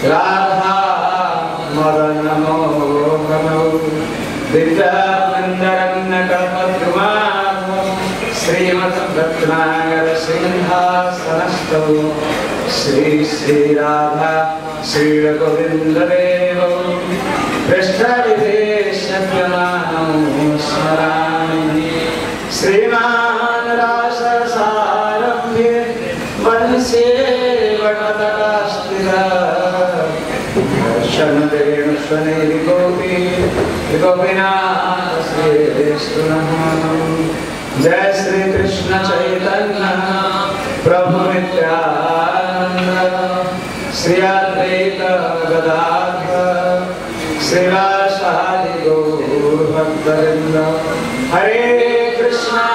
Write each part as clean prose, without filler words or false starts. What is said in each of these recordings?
राधा मदन मोहनो विद्यावृंदरण्यकल्पद्रुमा श्रीमद्रत्नाकर सिंहासनस्थो श्री श्री राधा श्री गोविंददेव पृष्ठविदेशज्ञमानं स्मरामि श्रीमान राससारभ्य वंशे वटतटास्थिता दर्शनदेन स्वनेरि गोपी गोपीनाथ श्रीकृष्णः जय श्री कृष्ण चैतन्य प्रभु नित्यानंद श्री अद्वैत गदाधर श्रीवासादि गौर भक्तवृंद हरे कृष्णा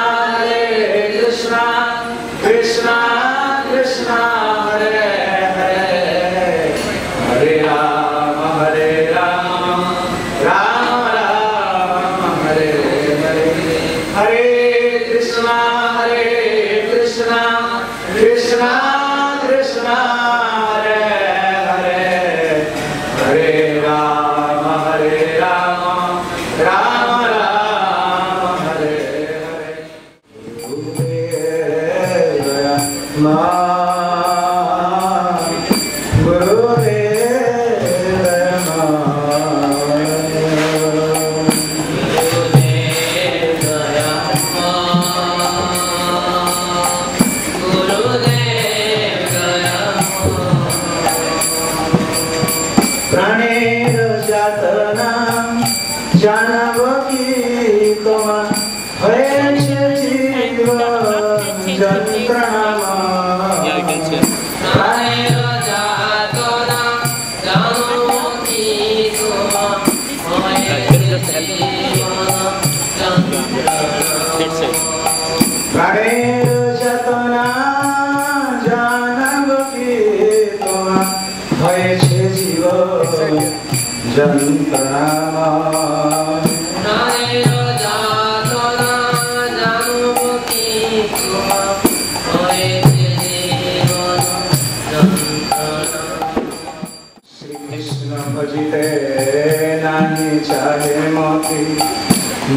कृष्णा कृष्णा हरे हरे हरे राम राम राम हरे हरे हरे कृष्णा कृष्णा कृष्णा हरे हरे हरे राम राम राम हरे हरे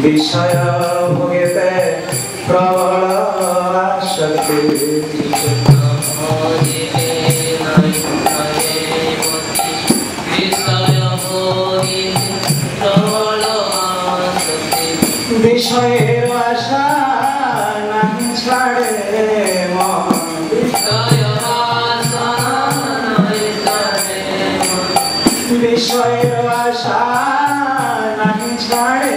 विषय भोगते प्रबल आसक्ति विषय आशा नहीं छाड़े मन विषय आशा नहीं छाड़े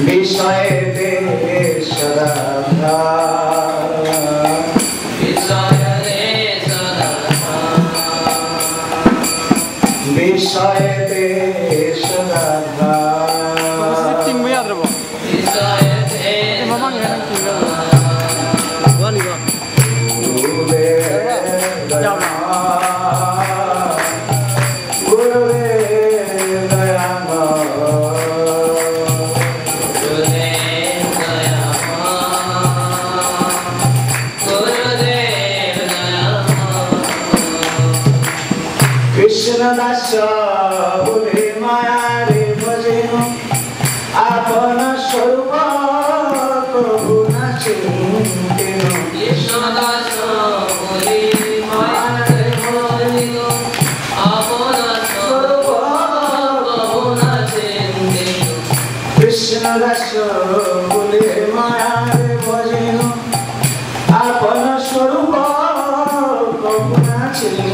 विषय देश राधा विषय देश राधा दास बोले माया रे भजेनु आपन स्वरूप प्रभु नाचिनु कृष्ण दास बोले माया रे भजेनु आपन स्वरूप प्रभु नाचिनु कृष्ण दास बोले माया रे भजेनु आपन स्वरूप प्रभु नाचिनु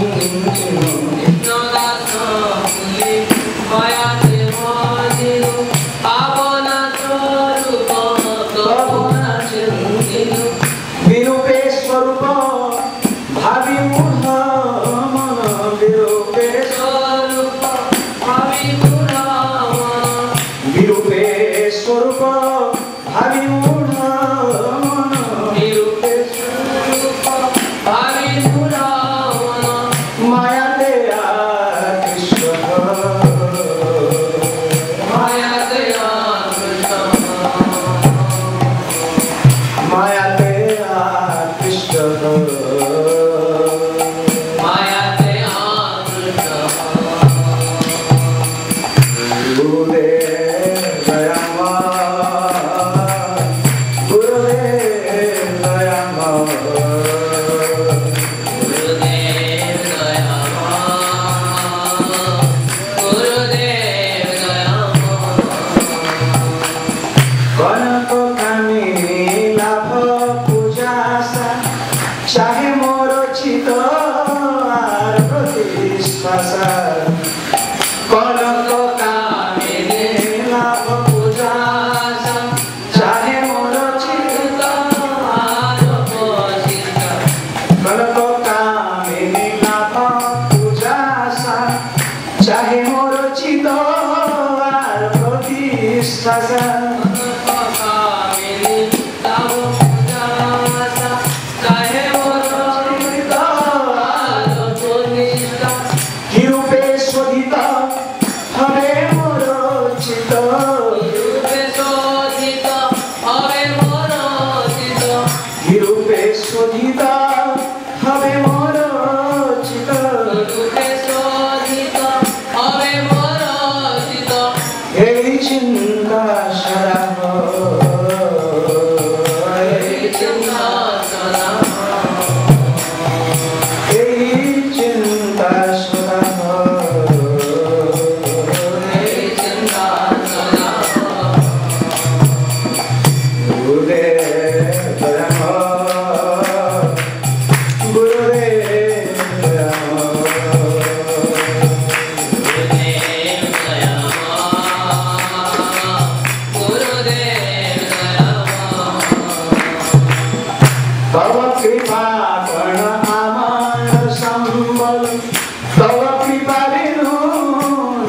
तव कृपा बिनु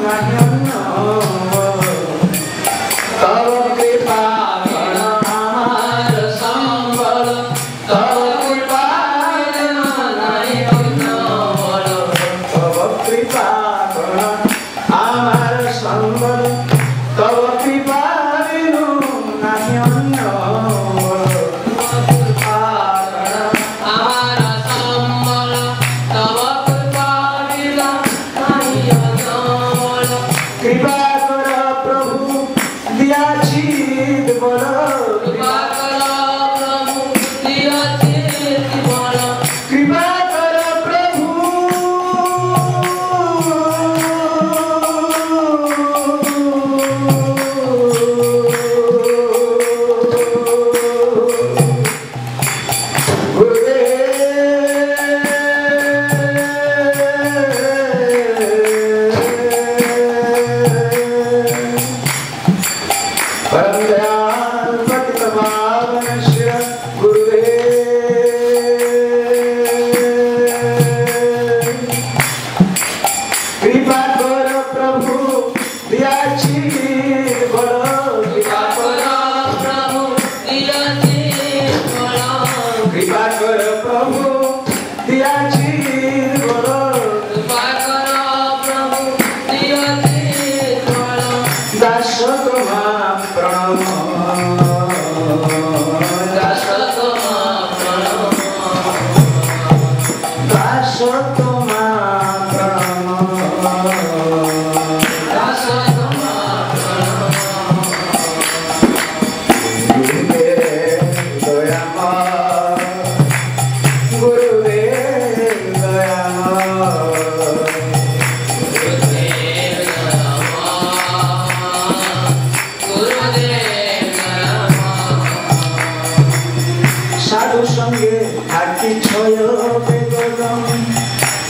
नाही अन्न तव कृपा बिनु आमार संबल तव कृपा बिनु नाही अन्न तव कृपा बिनु आमार संबल तव कृपा बिनु नाही अन्न कृपा कर प्रभु दिया जीत बोलो कृपा कर प्रभु दिया जीत बोलो कृपा कर प्रभु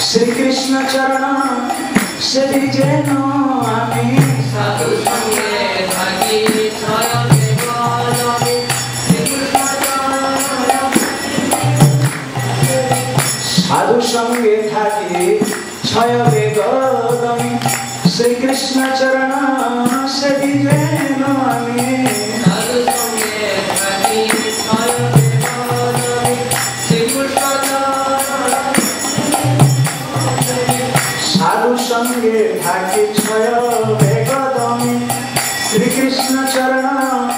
श्री कृष्ण चरण से जेनो आमी साधु संगे थाकी छय बेगमी साधु संगे थाकी छय बेगमी श्री कृष्ण चरण से जेनो आमी साधु संगे थाकी छय बेगमी श्री कृष्ण साधु संगे थाकी छय बेगमी श्री कृष्ण चरण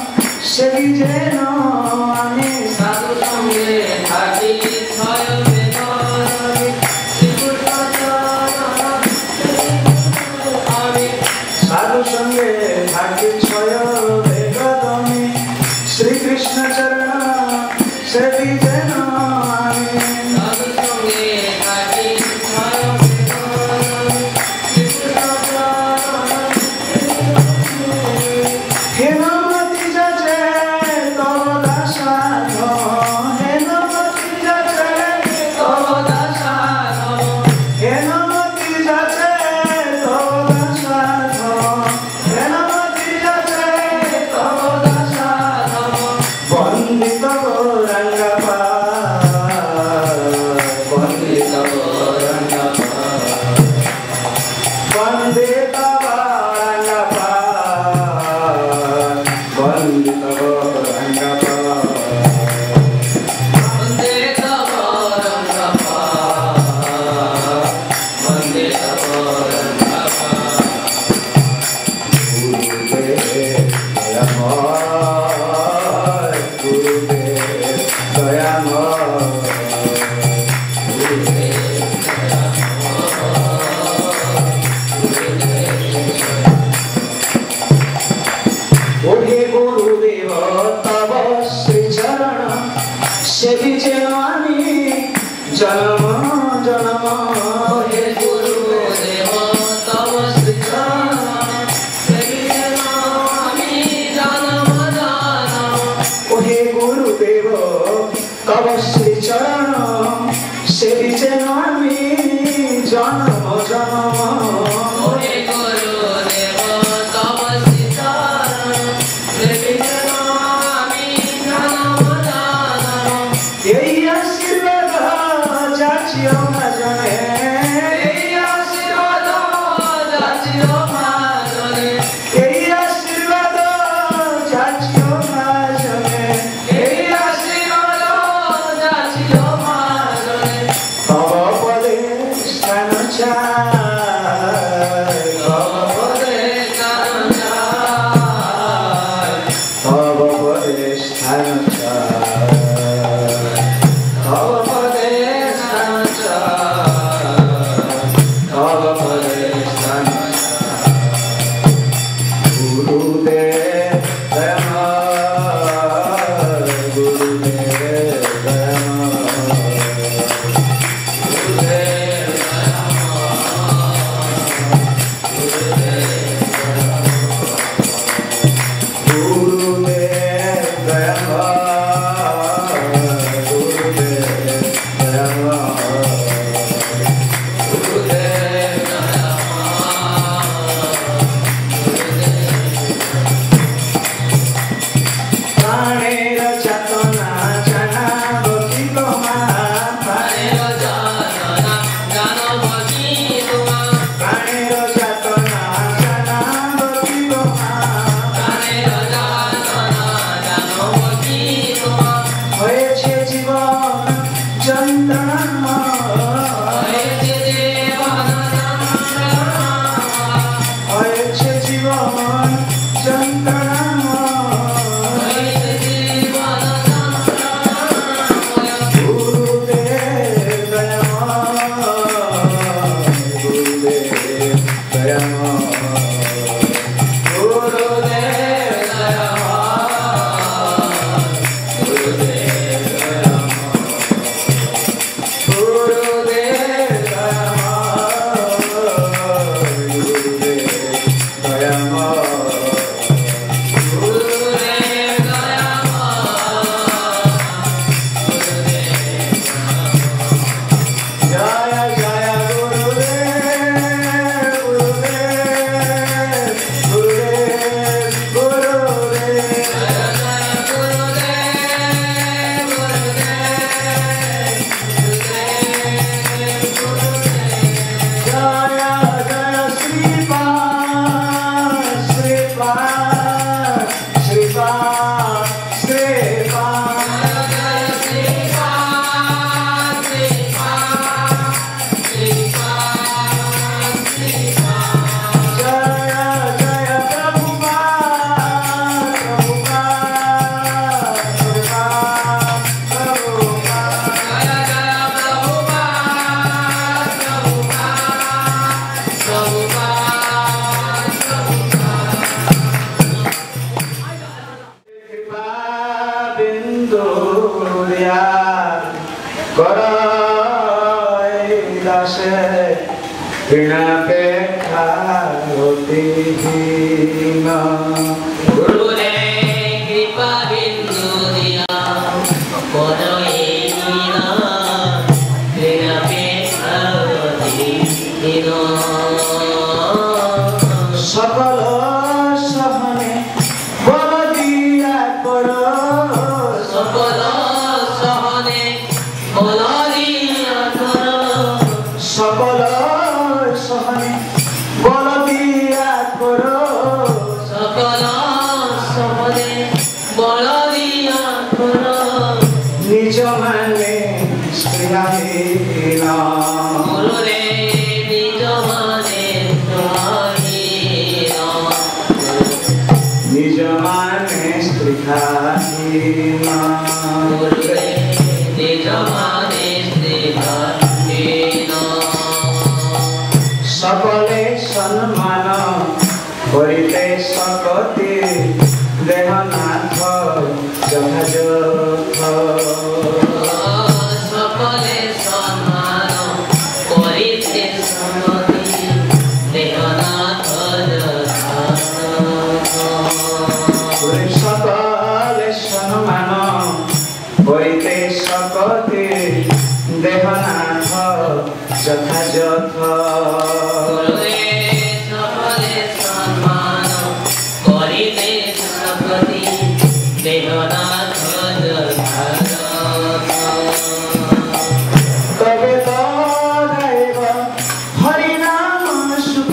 सेवी जेन आमी साधु संगे थाकी छय बेगमी श्री कृष्ण चरण आमी साधु संगे थाकी छय बेगमी श्री कृष्ण चरण सेवी जेन आमी साधु संगे थाकी छय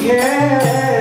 Hare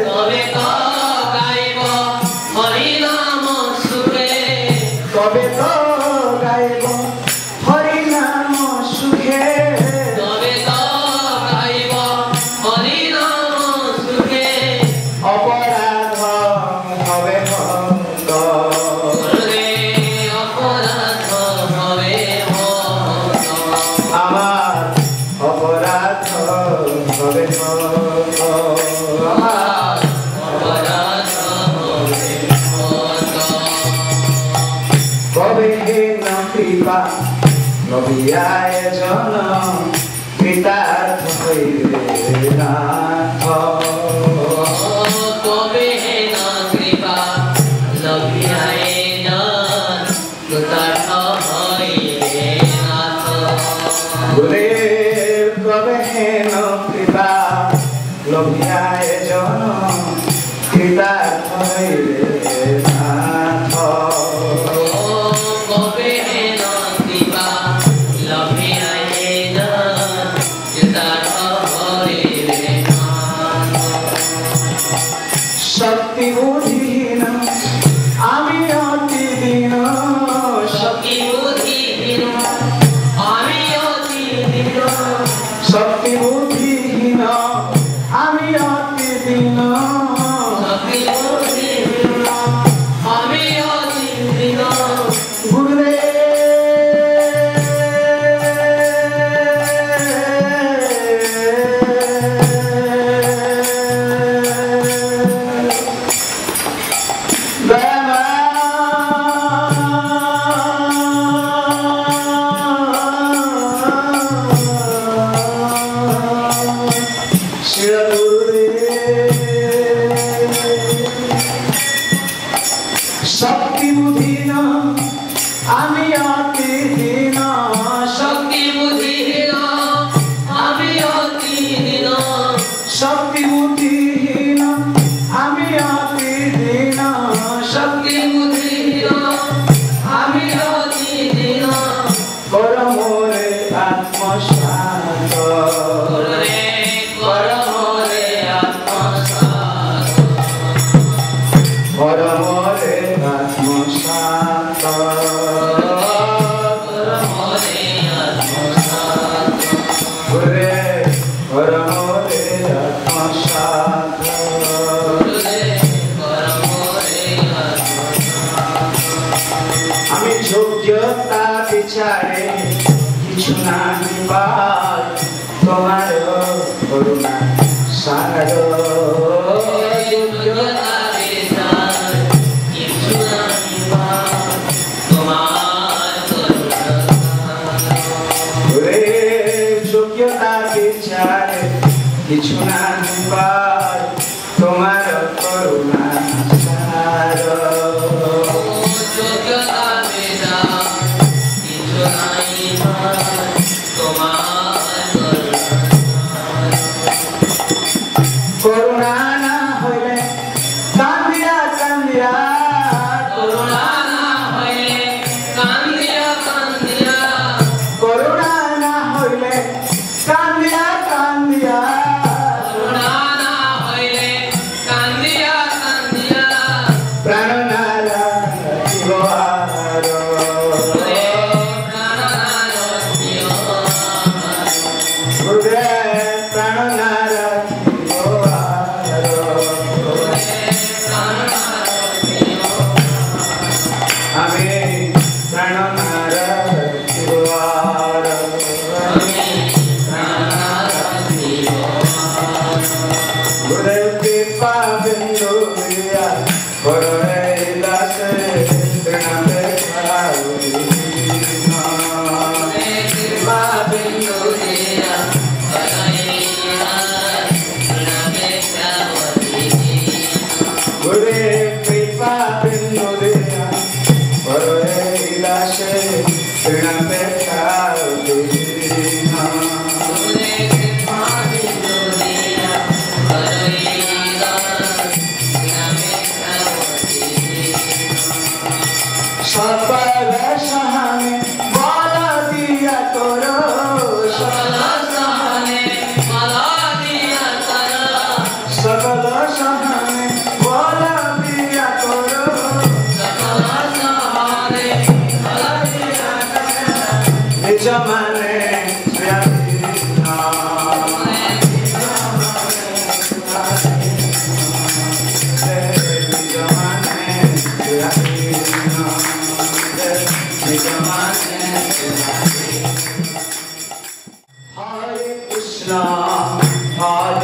Hare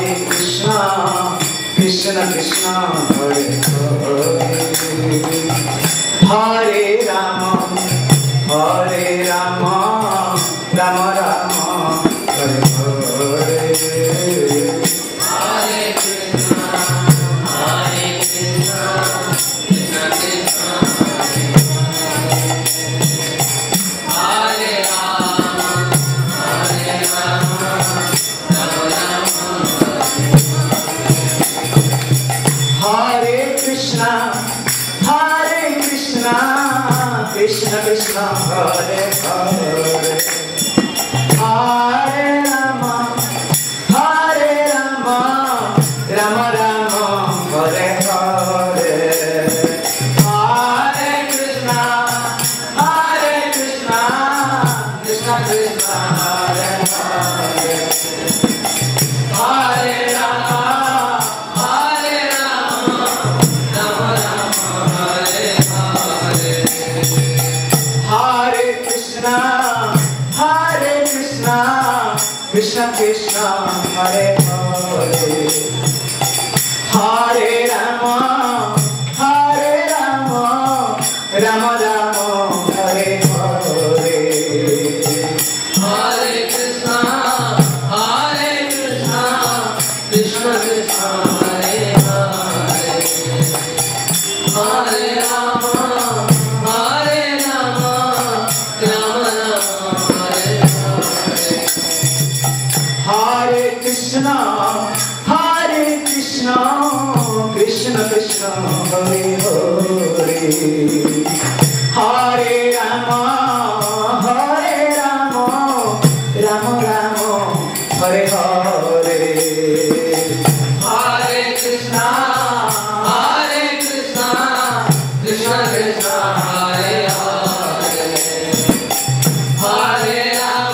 Krishna Krishna Hare Hare Rama Hare Rama Rama Rama Hare Hare Hare Krishna Krishna Krishna Hare Rama Hare Rama Rama Rama Hare Krishna Krishna Krishna Hare Hare Hare Rama Rama Rama Hare Hare Hare Krishna Krishna Krishna Hare Hare Hare Rama Rama Rama Hare Hare Hare Krishna Krishna Krishna Hare Hare Hare Rama Rama Rama Hare Hare Hare Krishna Krishna Krishna Hare Hare Hare Rama Rama Rama Hare Hare Hare Krishna Krishna Krishna Hare Hare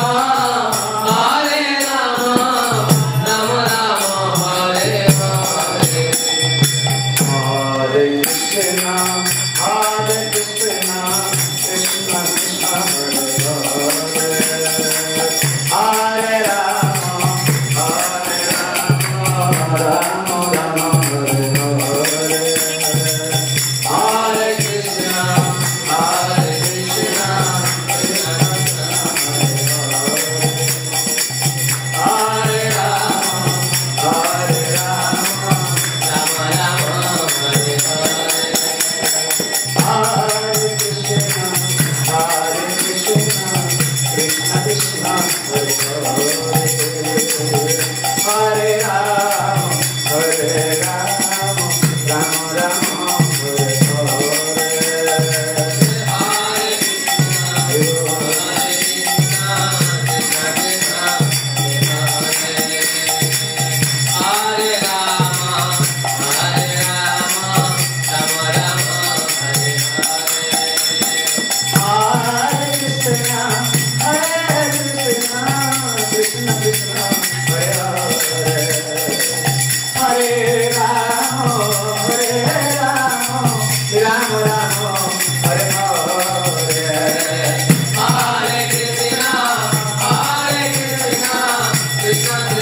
Hare Rama Rama Rama Hare Hare Hare Krishna Krishna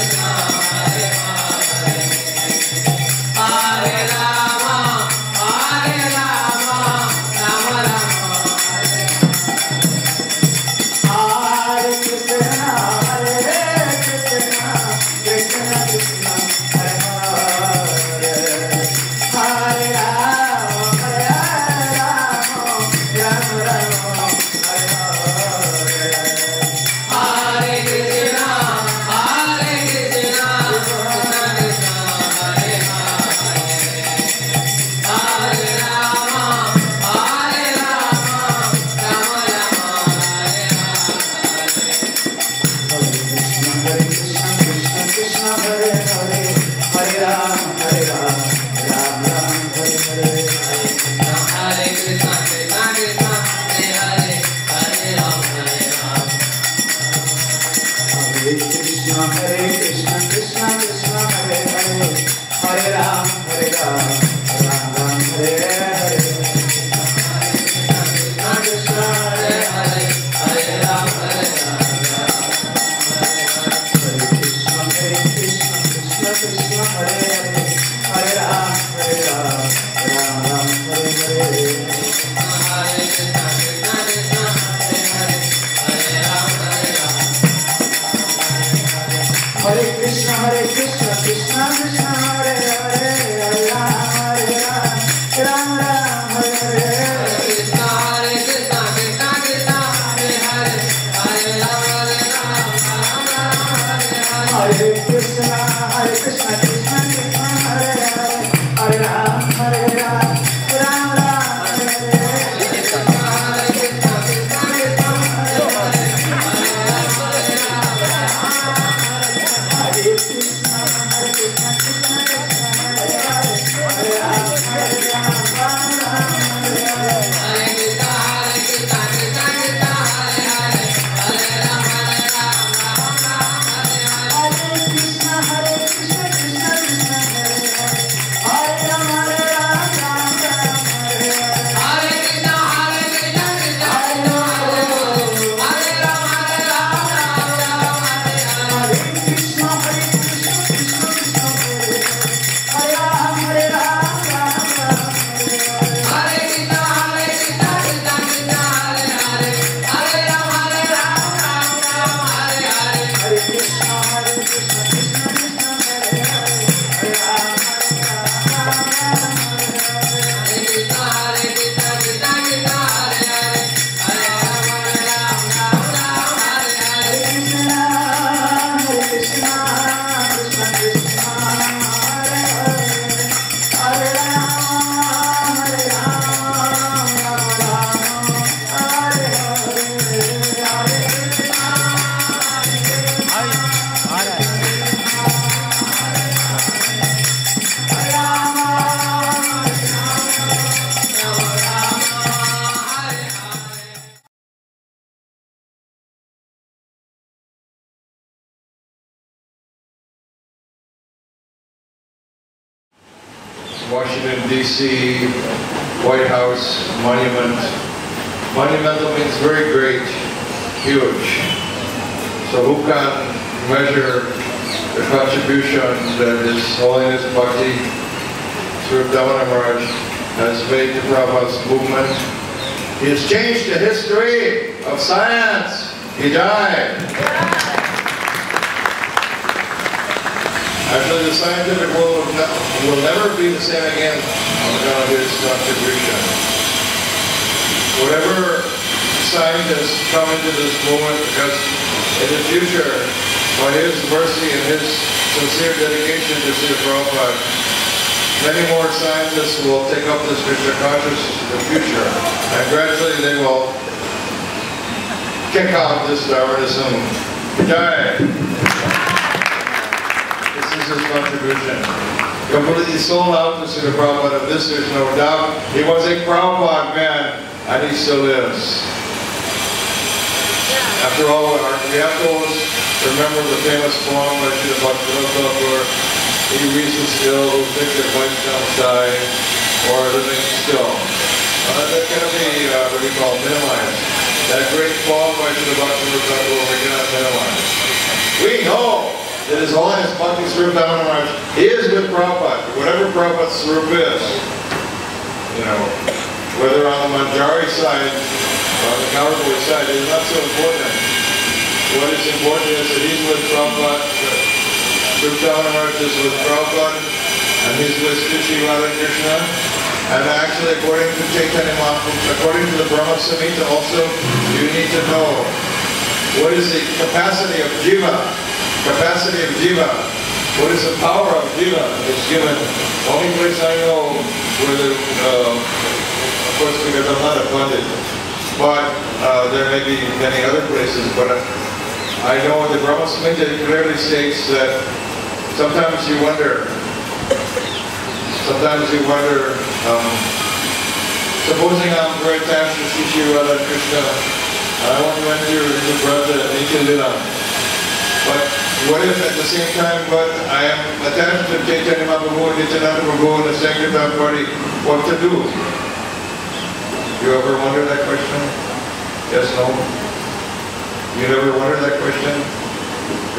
Krishna Hare Hare Hare Rama Rama Rama Hare Hare Hare Krishna Krishna Krishna Hare Hare Hare Rama Rama Rama Hare Hare Hare Krishna Krishna Krishna Hare Rama Rama Rama Hare Hare Hare Krishna Krishna Krishna Hare Hare Hare Rama Rama Rama Hare Hare Washington, D.C., White House monument. Monumental means very great, huge. So who can measure the contribution that His Holiness Bhakti Svarupa Damodara has made to Prabhupada's movement? He has changed the history of science. He died. Actually, the scientific world will never be the same again on account of his contribution. Whatever scientists come into this movement, because in the future, by his mercy and his sincere dedication to Srila Prabhupada, many more scientists will take up this Krishna consciousness in the future, and gradually they will kick out this Darwinism. Jai! His contribution. Completely sold out to Srila Prabhupada. Of this there's no doubt. He was a Prabhupada man, and he still is. After all, we have to always remember the famous poem by Srila Bhakti Svarupa, where he reasons still who think that Vaishnavas die or are living still. That cannot be what we call minimized. That great poem by Srila Bhakti Svarupa we cannot minimize. We know that His Holiness Bhakti Svarupa Damodara is with Prabhupada, whatever Prabhupada's Svarupa is. You know, whether on the Manjari side or on the Kaurava side is not so important. What is important is that he's with Prabhupada, Svarupa Damodara is with Prabhupada, and he's with Shri Radha Krishna. And actually, according to Chaitanya Mahaprabhu, according to the Brahma Samhita also, you need to know what is the capacity of Jiva. Capacity of Jiva. What is the power of Jiva? It's given. Only place I know where the, of course because I'm not a pundit, but there may be many other places, but I know the Brahma Samhita clearly states that sometimes you wonder, supposing I'm very attached to Shri Radha Krishna, and I want to enter into Braja and Nitya Lila, but what if at the same time, but I am attached to Chaitanya Mahaprabhu and Nityananda Prabhu and the Sankirtan party, what to do? You ever wonder that question? Yes, no? You never wonder that question?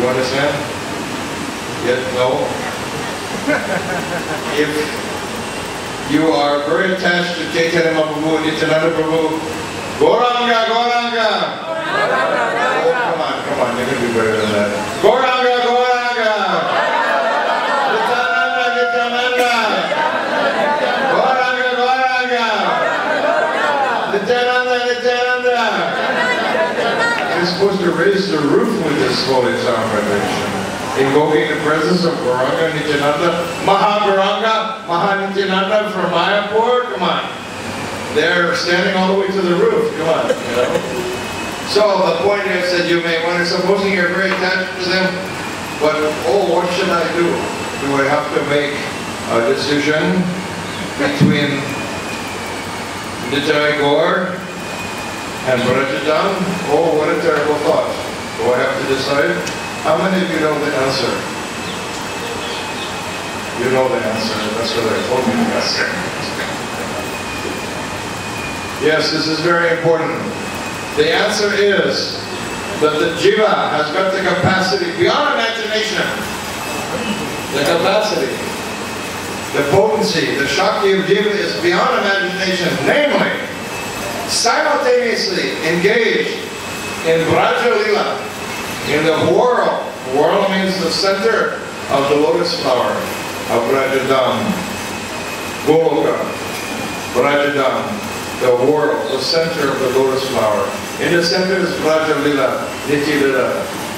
You understand? Yes, no? If you are very attached to Chaitanya Mahaprabhu and Nityananda Prabhu, Gauranga, Gauranga! Oh, come on, you can do better than that. Gauranga, Gauranga! Nityananda, Nityananda! Gauranga, Gauranga! Nityananda, Nityananda! You're supposed to raise the roof with this holy sound vibration. Invoking the presence of Gauranga, Nityananda, Maha-Gauranga, Maha-Nityananda from Mayapur, come on. They're standing all the way to the roof, come on, you know. So the point is that you may wonder, supposing you're very attached to them, but oh, what should I do? Do I have to make a decision between Nitai Gaur and Brajadam? Oh, what a terrible thought. Do I have to decide? How many of you know the answer? You know the answer. That's what I told you the answer. Yes, this is very important. The answer is that the Jiva has got the capacity beyond imagination. The capacity, the potency, the Shakti of Jiva is beyond imagination. Namely, simultaneously engaged in Braja Lila, in the whirl. Whirl means the center of the lotus flower of Brajadam. Goloka, Brajadam, the whirl, the center of the lotus flower. In the center is Braja Lila, Nitya Lila.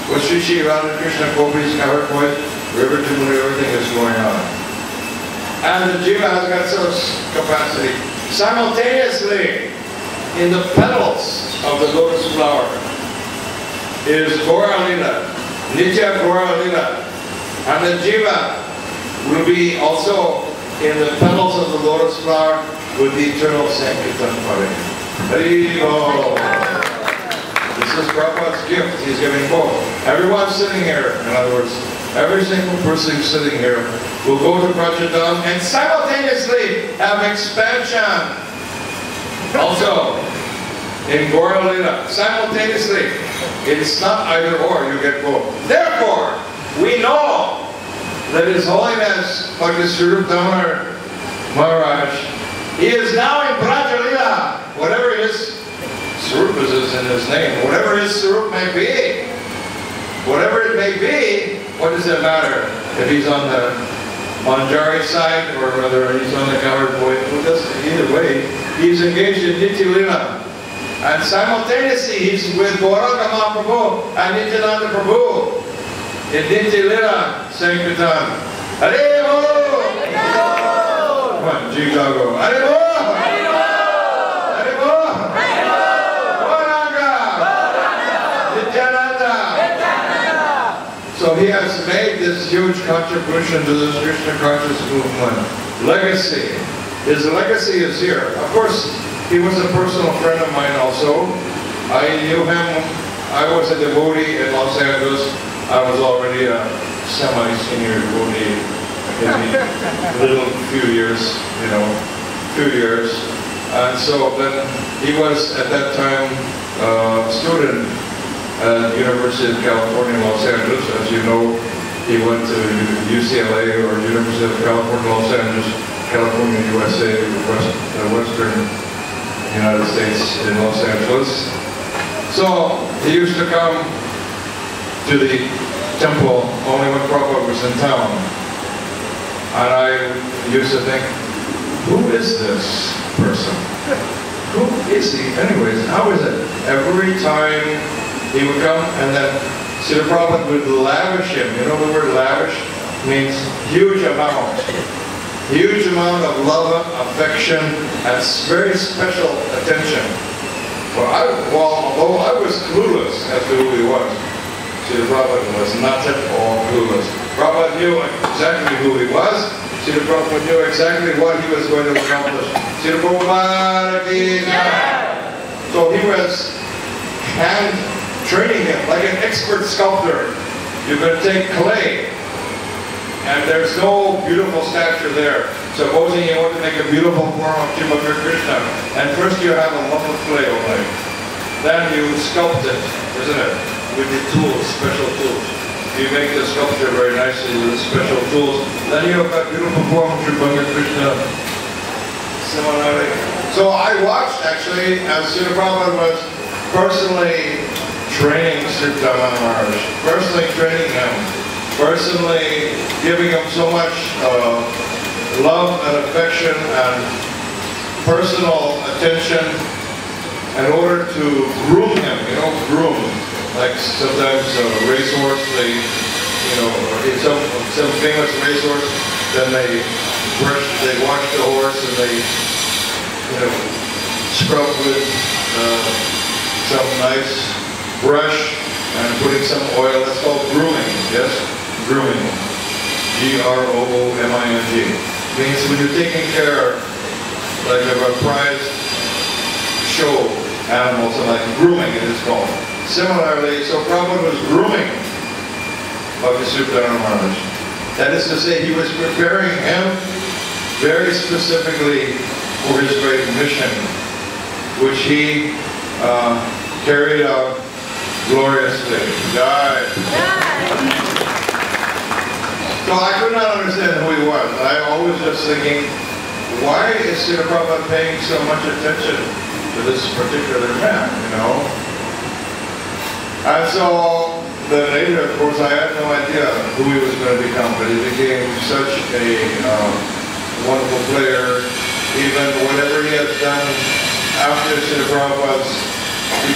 With Shri Radha Krishna, Gopis, Kavarkoi, River Tumuli, everything is going on. And the Jiva has got some capacity. Simultaneously, in the petals of the lotus flower is Gaura Lila, Nitya Gaura Lila. And the Jiva will be also in the petals of the lotus flower with the eternal Sankirtan Party. Hari Bol. This is Prabhupada's gift. He's giving both. Everyone sitting here, in other words, every single person sitting here will go to Prajadam and simultaneously have expansion. Also, in Gaura Lila, simultaneously. It's not either or, you get both. Therefore, we know that His Holiness Bhakti Svarupa Damodara Maharaj, he is now in Prajalila, whatever his Swarupas is in his name, whatever his Swarup may be. Whatever it may be, what does it matter? If he's on the Manjari side or whether he's on the Goward Boy, either way, he's engaged in Nitya Lila. And simultaneously, he's with Gauranga Mahaprabhu and Nityananda Prabhu in Nitya Lila Sankirtan. Hare Bo! Come on, G Jago. Hare Bo! Hare Bo! Gauranga! Nityananda! So he has made this huge contribution to this Krishna conscious movement. Legacy. His legacy is here. Of course, he was a personal friend of mine also. I knew him. I was a devotee in Los Angeles. I was already a semi-senior devotee in a few years, few years. And so then he was at that time a student at the University of California, Los Angeles. As you know, he went to UCLA or University of California, Los Angeles, California, USA, Western United States in Los Angeles. So he used to come to the temple only when Prabhupada was in town. And I used to think, who is this person? Who is he? Anyways, how is it? Every time he would come and then Srila Prabhupada would lavish him. You know the word lavish? Means huge amount. Huge amount of love, affection, and very special attention. Although I was clueless as to who he was, Srila Prabhupada was not at all clueless. Prabhupada knew exactly who he was. Srila Prabhupada knew exactly what he was going to accomplish. Srila Prabhupada ki jai. So he was hand training him like an expert sculptor. You're going to take clay. And there's no beautiful statue there. Supposing you want to make a beautiful form of Srimati Krishna, and first you have a lump of clay only. Then you sculpt it, isn't it? With the tools, special tools. You make the sculpture very nicely with special tools. Then you have a beautiful form of Srimati Krishna. Similarly. So I watched actually as Srila Prabhupada was personally training Sripada Maharaj, personally training him. Personally giving him so much love and affection and personal attention in order to groom him, groom. Like sometimes a racehorse, in some famous racehorse, then they wash the horse and they, scrub with some nice brush and putting some oil. That's called grooming, yes? Grooming. G-R-O-O-M-I-N-G. Means when you're taking care like of a prized show animal, so like grooming it is called. Similarly, so Prabhupada was grooming Bhakti Svarupa Maharaj. That is to say, he was preparing him very specifically for his great mission, which he carried out gloriously. Jai. So I could not understand who he was. I always just thinking, why is Srila Prabhupada paying so much attention to this particular man, And so then later, of course, I had no idea who he was going to become, but he became such a wonderful player. Even whatever he has done after Srila Prabhupada's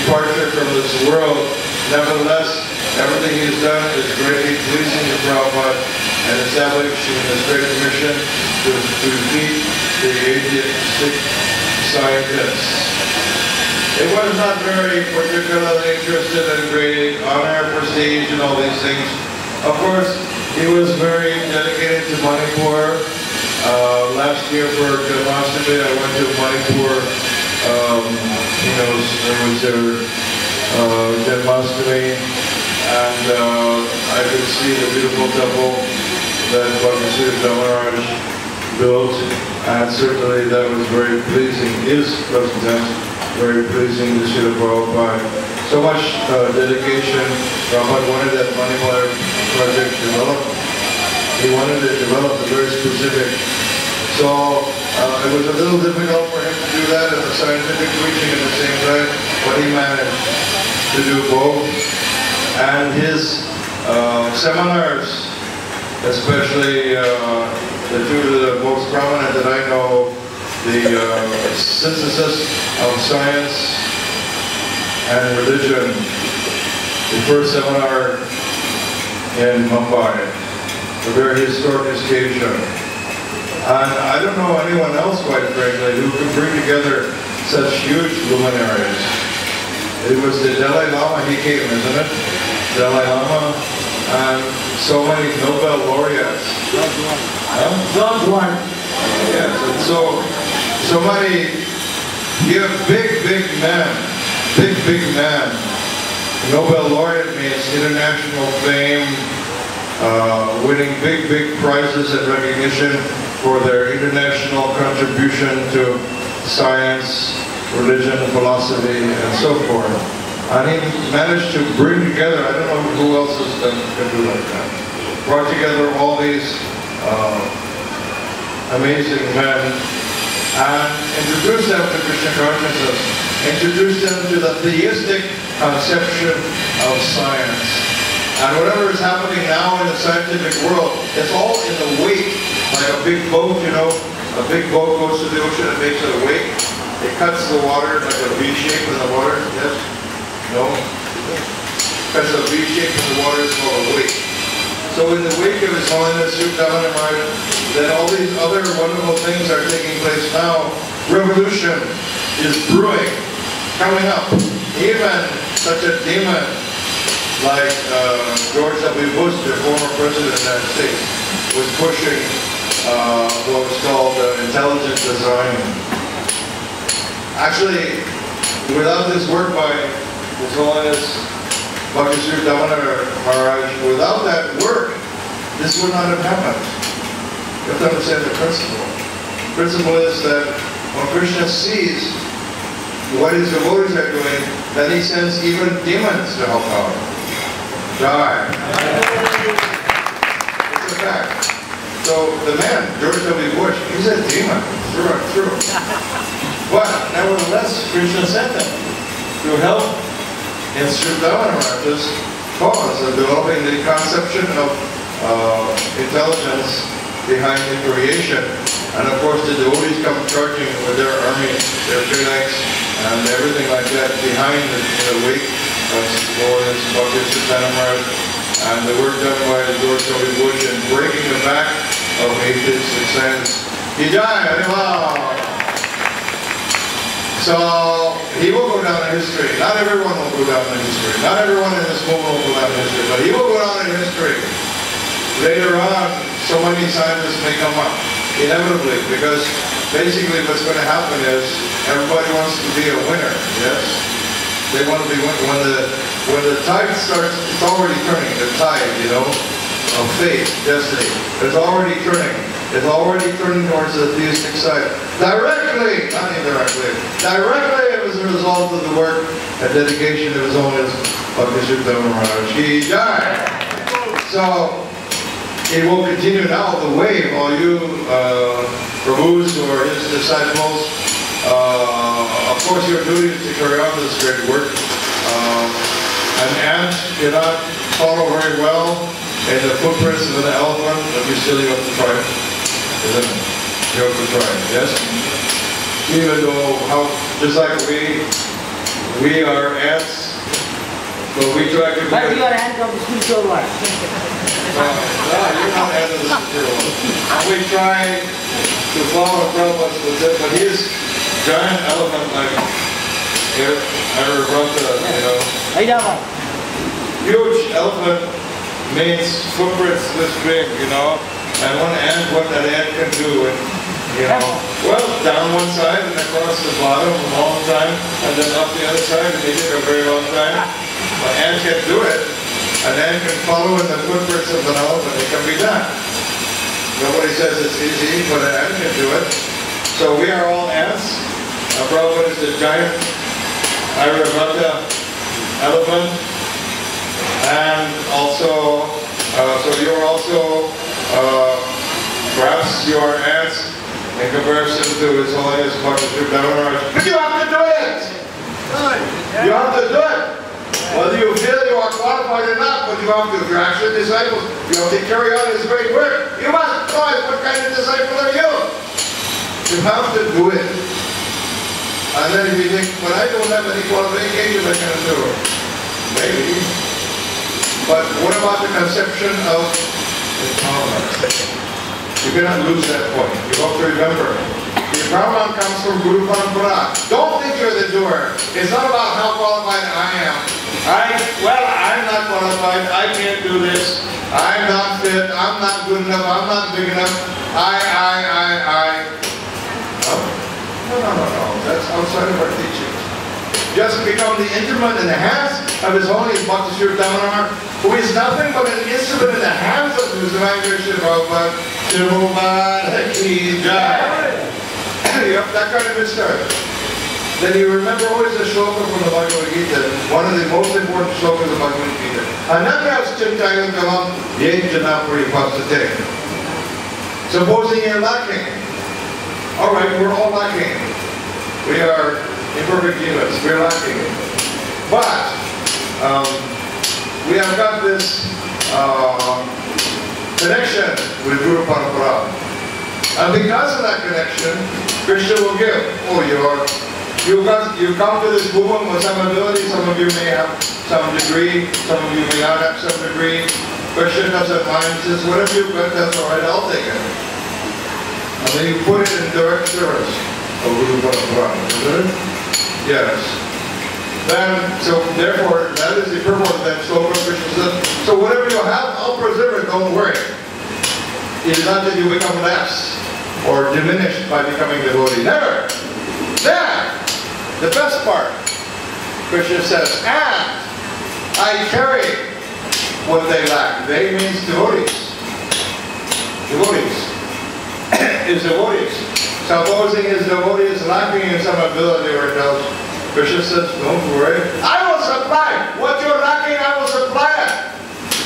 departure from this world, nevertheless, everything he's done is greatly pleasing to Prabhupada and establishing this great mission to defeat the atheistic scientists. It was not very particularly interested in great honor, prestige, and all these things. Of course, he was very dedicated to Manipur. Last year for Janmashtami, I went to Manipur. There was their Janmashtami, and I could see the beautiful temple. that Bhakti Svarupa Damodara built, and certainly that was very pleasing, is present tense, very pleasing to Srila Prabhupada. So much dedication. Prabhupada wanted that money project developed. He wanted it developed very specific. So it was a little difficult for him to do that and the scientific preaching at the same time, but he managed to do both. And his seminars, especially the two of the most prominent that I know, the synthesis of science and religion, the first seminar in Mumbai, a very historic occasion. And I don't know anyone else, quite frankly, who could bring together such huge luminaries. It was the Dalai Lama, he came, isn't it? Dalai Lama, and so many Nobel laureates. Not one. Yes, and so many, you have big men. Nobel laureate means international fame, winning big prizes and recognition for their international contribution to science, religion, philosophy, and so forth. And he managed to bring together, I don't know who else can do like that, brought together all these amazing men and introduced them to Krishna consciousness, introduced them to the theistic conception of science. And whatever is happening now in the scientific world, it's all in the wake. Like a big boat, you know, a big boat goes to the ocean and makes it a wake. It cuts the water like a V shape in the water, yes? No? Cuts a V shape in the water, it's called a wake. So in the wake of His Holiness Sripada Bhakti, then all these other wonderful things are taking place now. Revolution is brewing, coming up. Even such a demon like George W. Bush, the former president of the United States, was pushing what was called intelligent design. Actually, without this work by His Holiness Bhakti Svarupa Damodara Maharaj, without that work, this would not have happened. You have to understand the principle. The principle is that when Krishna sees what his devotees are doing, then he sends even demons to help out. Die. It's a fact. So the man, George W. Bush, he's a demon, through and through. But nevertheless, Krishna sent him to help in Sripada Maharaj's cause of developing the conception of intelligence behind the creation. And of course the devotees come charging with their army, their phalanx, and everything like that behind the wake of Lord Bhakti Svarupa Maharaj. And the work done by the George W. Bush in breaking the back of atheistic science. He died, wow! So he will go down in history. Not everyone will go down in history. Not everyone in this movement will go down in history, but he will go down in history. Later on, so many scientists may come up, inevitably, because basically what's going to happen is everybody wants to be a winner, yes? They want to be when the tide starts, it's already turning, the tide, you know, of fate, destiny. It's already turning. It's already turning towards the theistic side. Directly, not indirectly, directly as a result of the work and dedication of His Holiness Bhakti Svarupa Maharaj. He died. So it will continue now, the wave, all you Prabhus or his disciples. Of course, your duty is to carry on this great work. An ant cannot follow very well in the footprints of an elephant, but you still have to try it. Isn't it? You have to try it, yes? Even though, just like we are ants, but we try to... But you are ant of the spiritual world. No, you're not ant of the spiritual world. We try to follow Prabhupada's footsteps, but his giant elephant, like Aravanta, you know, huge elephant means footprints this big, you know, and what that ant can do, and, you know, well, down one side and across the bottom a long time, and then up the other side and they take a very long time. An ant can do it. An ant can follow in the footprints of an elephant. It can be done. Nobody says it's easy, but an ant can do it. So we are all ants. Our Prabhupada is the giant Airavata elephant. And also, so you're also, perhaps you are ants in comparison to His Holiness Bhakti Svarupa Damodara. But you have to do it! You have to do it! Whether you feel you are qualified or not, but you have to. If you're actually disciples, you have to carry on His great work. You must know what kind of disciple are you? You have to do it. And then if you think, but I don't have any qualifications, I can't do it. Maybe. But what about the conception of empowerment? You cannot lose that point. You have to remember. The empowerment comes from Guru Parampara. Don't think you're the doer. It's not about how qualified I am. I'm not qualified. I can't do this. I'm not fit. I'm not good enough. I'm not big enough. No. That's outside of our teachings. Just become the instrument in the hands of His Holiness Bhakti Svarupa Damodara, who is nothing but an instrument in the hands of His Divine Srila Bhakti Jai. You have that kind of a start. Then you remember always the shloka from the Bhagavad Gita, one of the most important shlokas of Bhagavad Gita. Ananyas chintayam kalam yed jana paripasate. Supposing you're lacking. Alright, we're all lacking. We are imperfect humans. We're lacking. But we have got this connection with Guru Parampara. And because of that connection, Krishna will give. You come to this movement with some ability. Some of you may have some degree. Some of you may not have some degree. Krishna doesn't mind. He says, whatever you've got, that's all right. I'll take it. And then you put it in direct service of Guru Parampara. Isn't it? Yes. Then, so therefore, that is the purpose of that sloka. Krishna says, so whatever you have, I'll preserve it. Don't worry. It is not that you become less or diminished by becoming devotee. Never. Then, the best part, Krishna says, and I carry what they lack. They means devotees. Devotees. Is devotees. Supposing his devotee is lacking in some ability or intelligence, Krishna says, don't worry. I will supply. What you're lacking, I will supply it.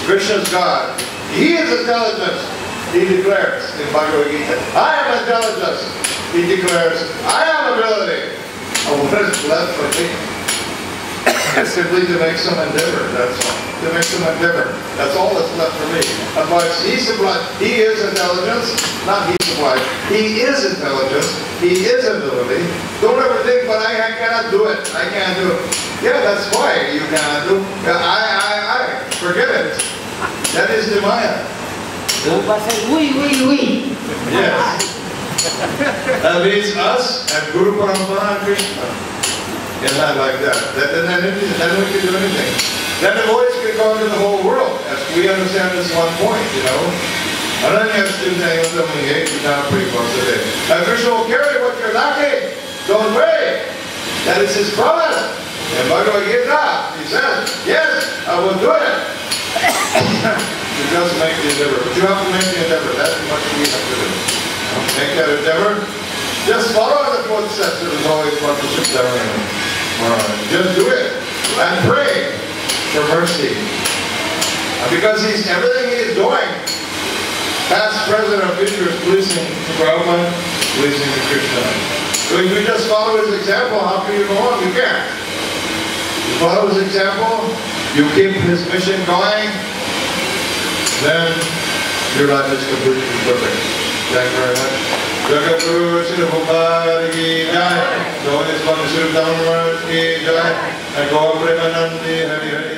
Krishna's God. He is intelligence. He declares in Bhagavad Gita, I am intelligence. He declares, I am ability. And what is left for me? Simply to make some endeavor, that's all. To make some endeavor. That's all that's left for me. Otherwise, he supplies. He is intelligence, not he supplies. He is intelligence. He is ability. Don't ever think, but I cannot do it. I can't do it. Yeah, that's why you cannot do it. I. Forget it. That is the Maya. Yes. That means us and Guru Parampara and Krishna. It's not like that. Then we can do anything. Then the voice can go into the whole world. As we understand this one point, you know. And Krishna will carry what you're lacking. Don't worry. That is His promise. And Bhagavad Gita, He says, yes, I will do it. You just make the endeavor. But you have to make the endeavor. That's what we have to do. Make that endeavor. Just follow the footsteps of His Holy Bhakti Svarupa Damodara. Just do it. And pray for mercy. And because everything He is doing, past, present, and future, is pleasing to Brahman, pleasing to Krishna. So if you just follow His example, how can you go on? You can't. You follow His example, you keep His mission going, then your life is completely perfect. Thank you very much. Jagadguru Srila Ki Jai, Holiness Bhakti Svarupa Damodara Ki Jai, and Gaur Premanandi Hari Hari.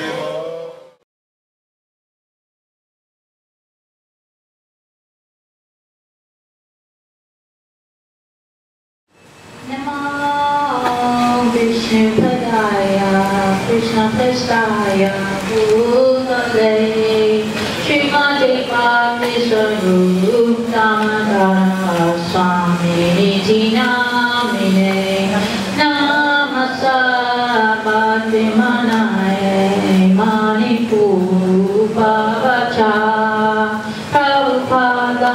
Namo Vishnu Padaya Krishna Prestaya Bhutale Srimati Bhakti Svarupa Damodara Swami Namine Namasa Bhakti Manaye Manipu Bhavacha Prabhupada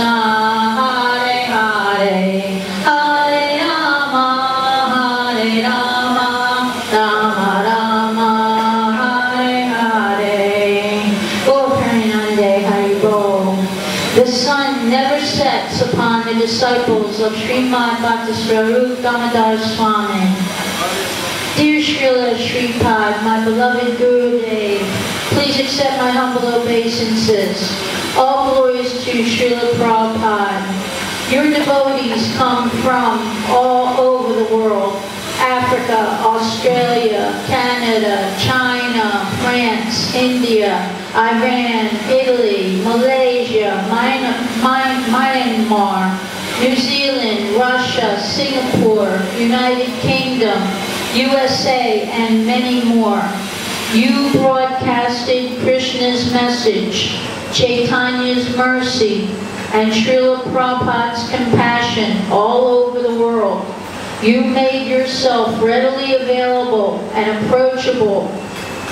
Hare Hare, Hare Rama, Hare Rama, Rama Rama, Hare Hare. Gaur Premanande Hari Bol. The sun never sets upon the disciples of Srimad Bhakti Svarupa Damodara Swami. Dear Srila Sripada, my beloved Guru Dev, please accept my humble obeisances. All glories to Srila Prabhupada. Your devotees come from all over the world: Africa, Australia, Canada, China, France, India, Iran, Italy, Malaysia, Myanmar, New Zealand, Russia, Singapore, United Kingdom, USA, and many more. You broadcasted Krishna's message, Chaitanya's mercy, and Srila Prabhupada's compassion all over the world. You made yourself readily available and approachable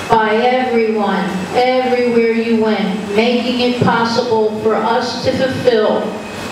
by everyone, everywhere you went, making it possible for us to fulfill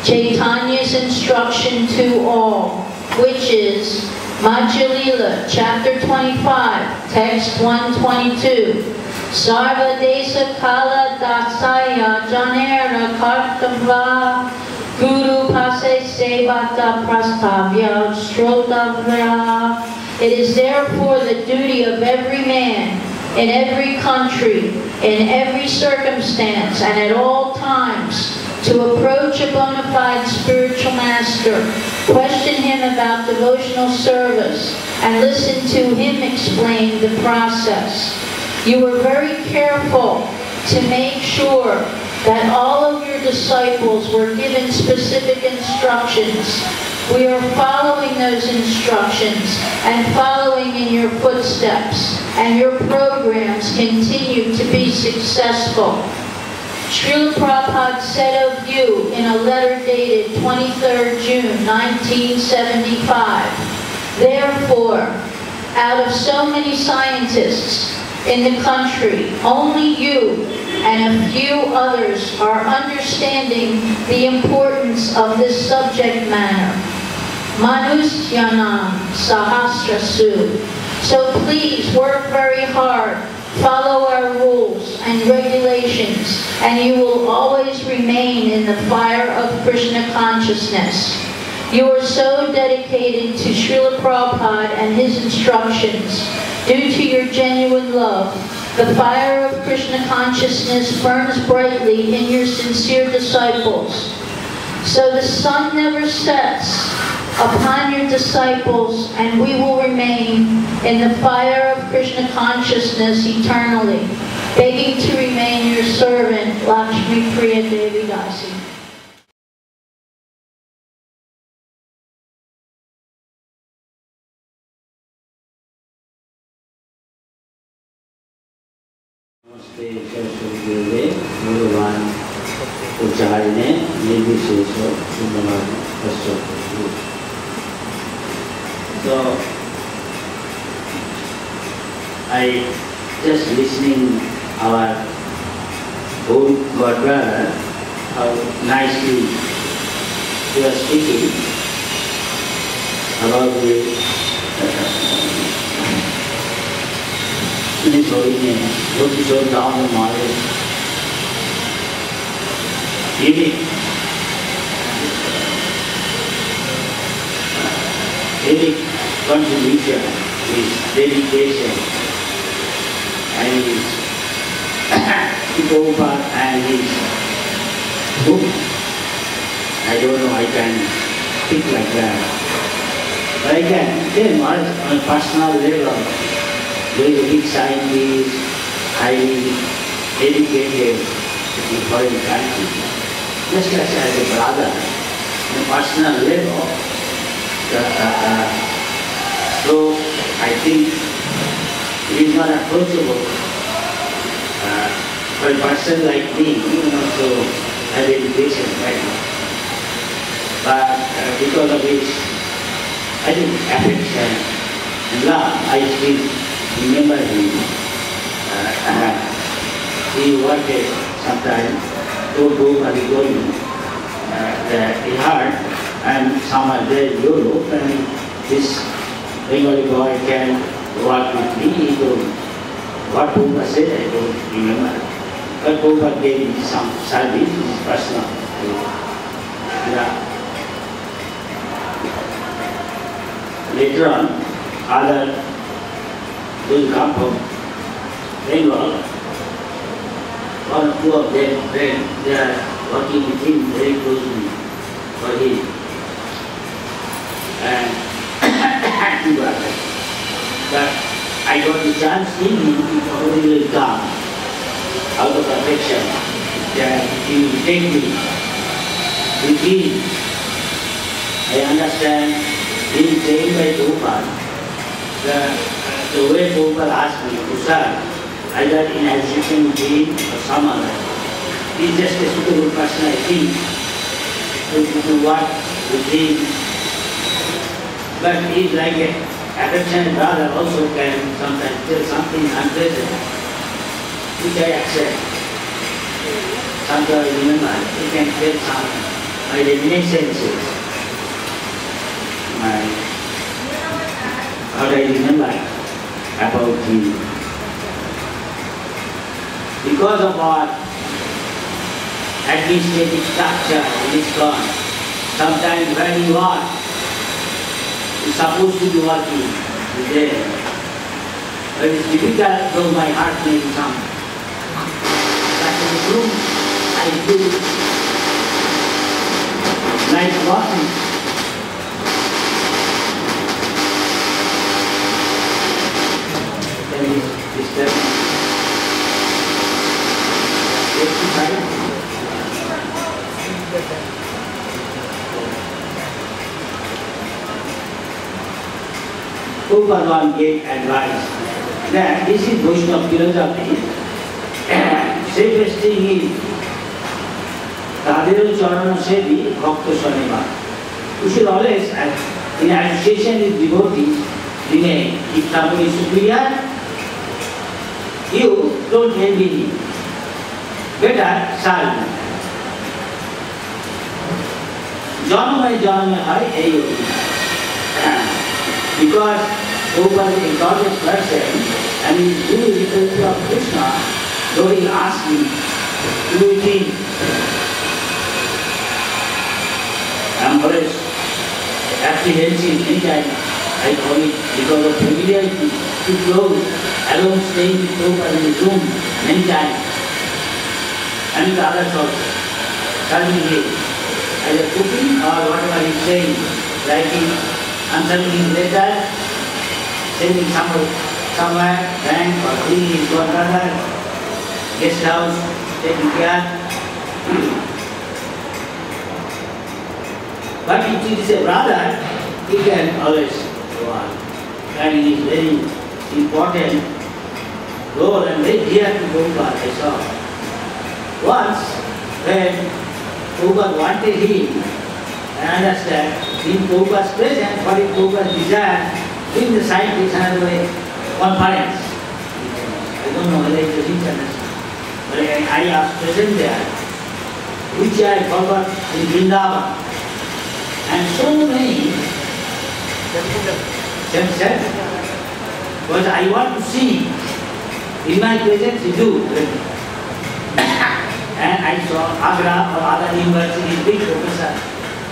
Chaitanya's instruction to all, which is Madhya Lila, chapter 25, text 122. Sarva Desa Kala Dasaya Janera Kartava Guru Pase Sevata Prastavya Strotavya. It is therefore the duty of every man, in every country, in every circumstance, and at all times, to approach a bona fide spiritual master, question him about devotional service, and listen to him explain the process. You were very careful to make sure that all of your disciples were given specific instructions. We are following those instructions and following in your footsteps, and your programs continue to be successful. Srila Prabhupada said of you in a letter dated 23rd June 1975, therefore, out of so many scientists in the country, only you and a few others are understanding the importance of this subject matter. Manusyanam Sahasrasu. So please work very hard, follow our rules and regulations, and you will always remain in the fire of Krishna consciousness. You are so dedicated to Srila Prabhupada and his instructions. Due to your genuine love, the fire of Krishna consciousness burns brightly in your sincere disciples. So the sun never sets upon your disciples, and we will remain in the fire of Krishna consciousness eternally. Begging to remain your servant, Lakshmi Priya Devi Dasi. Namaste, Saraswati Devi, Bhagavan, Ucharine, Nirvishesha, Vrindavan, Paschatta. So, I just listening our old God brother, how nicely he was speaking about the His Holiness, Bhakti Svarupa Damodara, unique contribution, his dedication, and his Prabhupada and his book. I don't know, I can speak like that. But I can tell much on a personal level. Very big scientist, highly educated in foreign countries. Just as a brother, on a personal level. So I think it is not approachable for a person like me, to have education right now. But because of his, I think, affection and love, I still remember him. He worked sometime, he heard, and somewhere there in Europe, and this Bengali boy can work with me. He told what Prabhupada said, I don't remember. But Prabhupada gave me some service, which is personal. Later on, other will come from Bengal. One or two of them, they are working with him very closely for him. And two others. But I got the chance in him, he probably will come out of affection, that he will take me with him. I understand, being trained by Prabhupada, the way Prabhupada asked me to serve, either in association with him or some other, he is just a suitable person, I think, to work with him. But he is like a affectionate brother, also can sometimes tell something unpleasant, which I accept. Sometimes I remember, he can tell some my reminiscences, what I remember about him. Because of our administrative structure in ISKCON, sometimes when you are supposed to be working there, but it's difficult, though my heart may be some. But in the room, I do like walking. Then this disturbance. Prabhupada gave advice that this is Vaishnava philosophy. Safest thing is Tadero Charana Sevi Bhakta Swanima. We should always, in association with devotees, remain. If somebody is superior, you don't envy him. Better serve him. Janamai Janamai Hai Eyo. Because Prabhupada is a godless person and he is doing the reality of Krishna, though he asked me to do it. I am always apprehensive anytime I call it because of familiarity, too close, alone staying with Prabhupada in his room many times. And with others also. Serving him, either cooking or whatever he is saying, writing, answering his letter, sending somewhere, bank or bringing his brother, guest house, taking care. But if it is a brother, he can always go on. And it is very important role and very dear to Prabhupada, I saw. Once, when Prabhupada wanted him, I understand, in Prabhupada's presence, what is Prabhupada's desire, in the scientists and other conference. I don't know whether it is international. But I was present there, which I forgot in Vrindavan. And so many themselves, because I want to see in my presence you do. And I saw Agra or other universities, big professor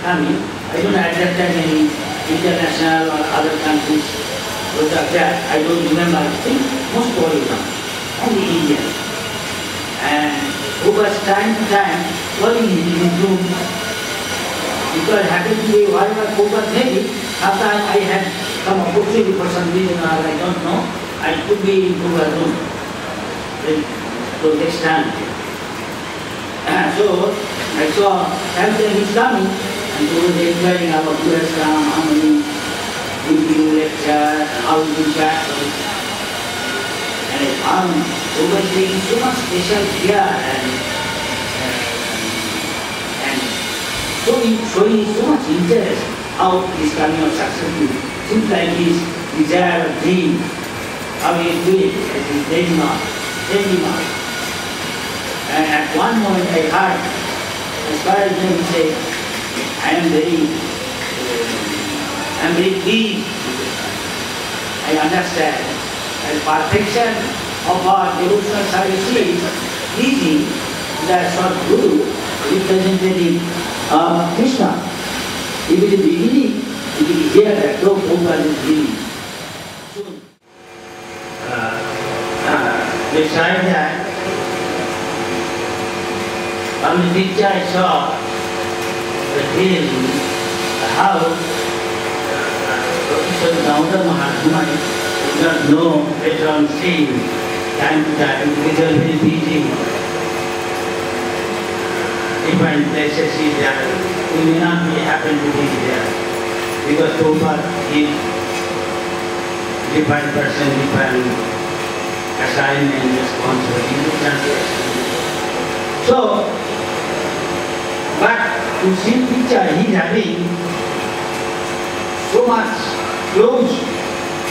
coming. I don't know at that time any international or other countries was there. I don't remember. I think most probably not. Only Indian. And who was time to time calling him in his room. Because happened to be whatever Prabhupada maybe, sometimes I had some opportunity for some reason or I don't know, I could be in Prabhupada's room. So next time. So I saw everything is coming and so was inquiring about Islam, how many will lecture, how will you chat. And I found Prabhupada is taking so much special care and showing so much interest how he is coming out successfully. Seems like his desire or dream, how he is doing as he is taking off. And at one moment I heard, as far as he said, am very pleased. I understand. And perfection of our devotional service is pleasing the short Guru, representative of Krishna. If in the beginning, you will hear that no Prabhupada is beginning. Soon. Besides that, on the picture I saw the hill, the house, Professor Damodara Swami did not know later on seeing time to time because they are very busy. Different places is there. We may not be happen to be there because Prabhupada is different person, different assignment, responsibility. So, but to see picture, he is having so much close,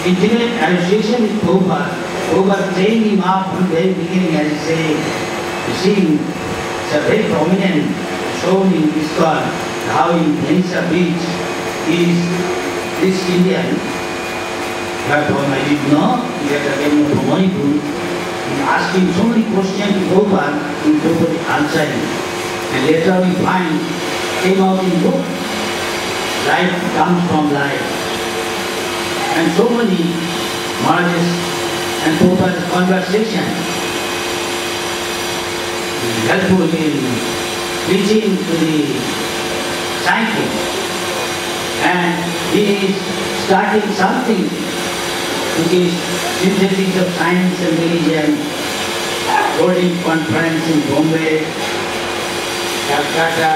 intimate association with Prabhupada. Prabhupada trained him up from the very beginning, as he said. You see, it's a very prominent shown in this call, how in Venice Beach is this Indian. Therefore, I did know that again from Manipur, he asked him so many questions to Prabhupada, and Prabhupada answered him. And later we find, came out in book, life comes from life. And so many Maharajas and Prabhupada's conversation helpful in preaching to the scientists. And he is starting something which is synthesis of science and religion, holding conference in Bombay, Calcutta,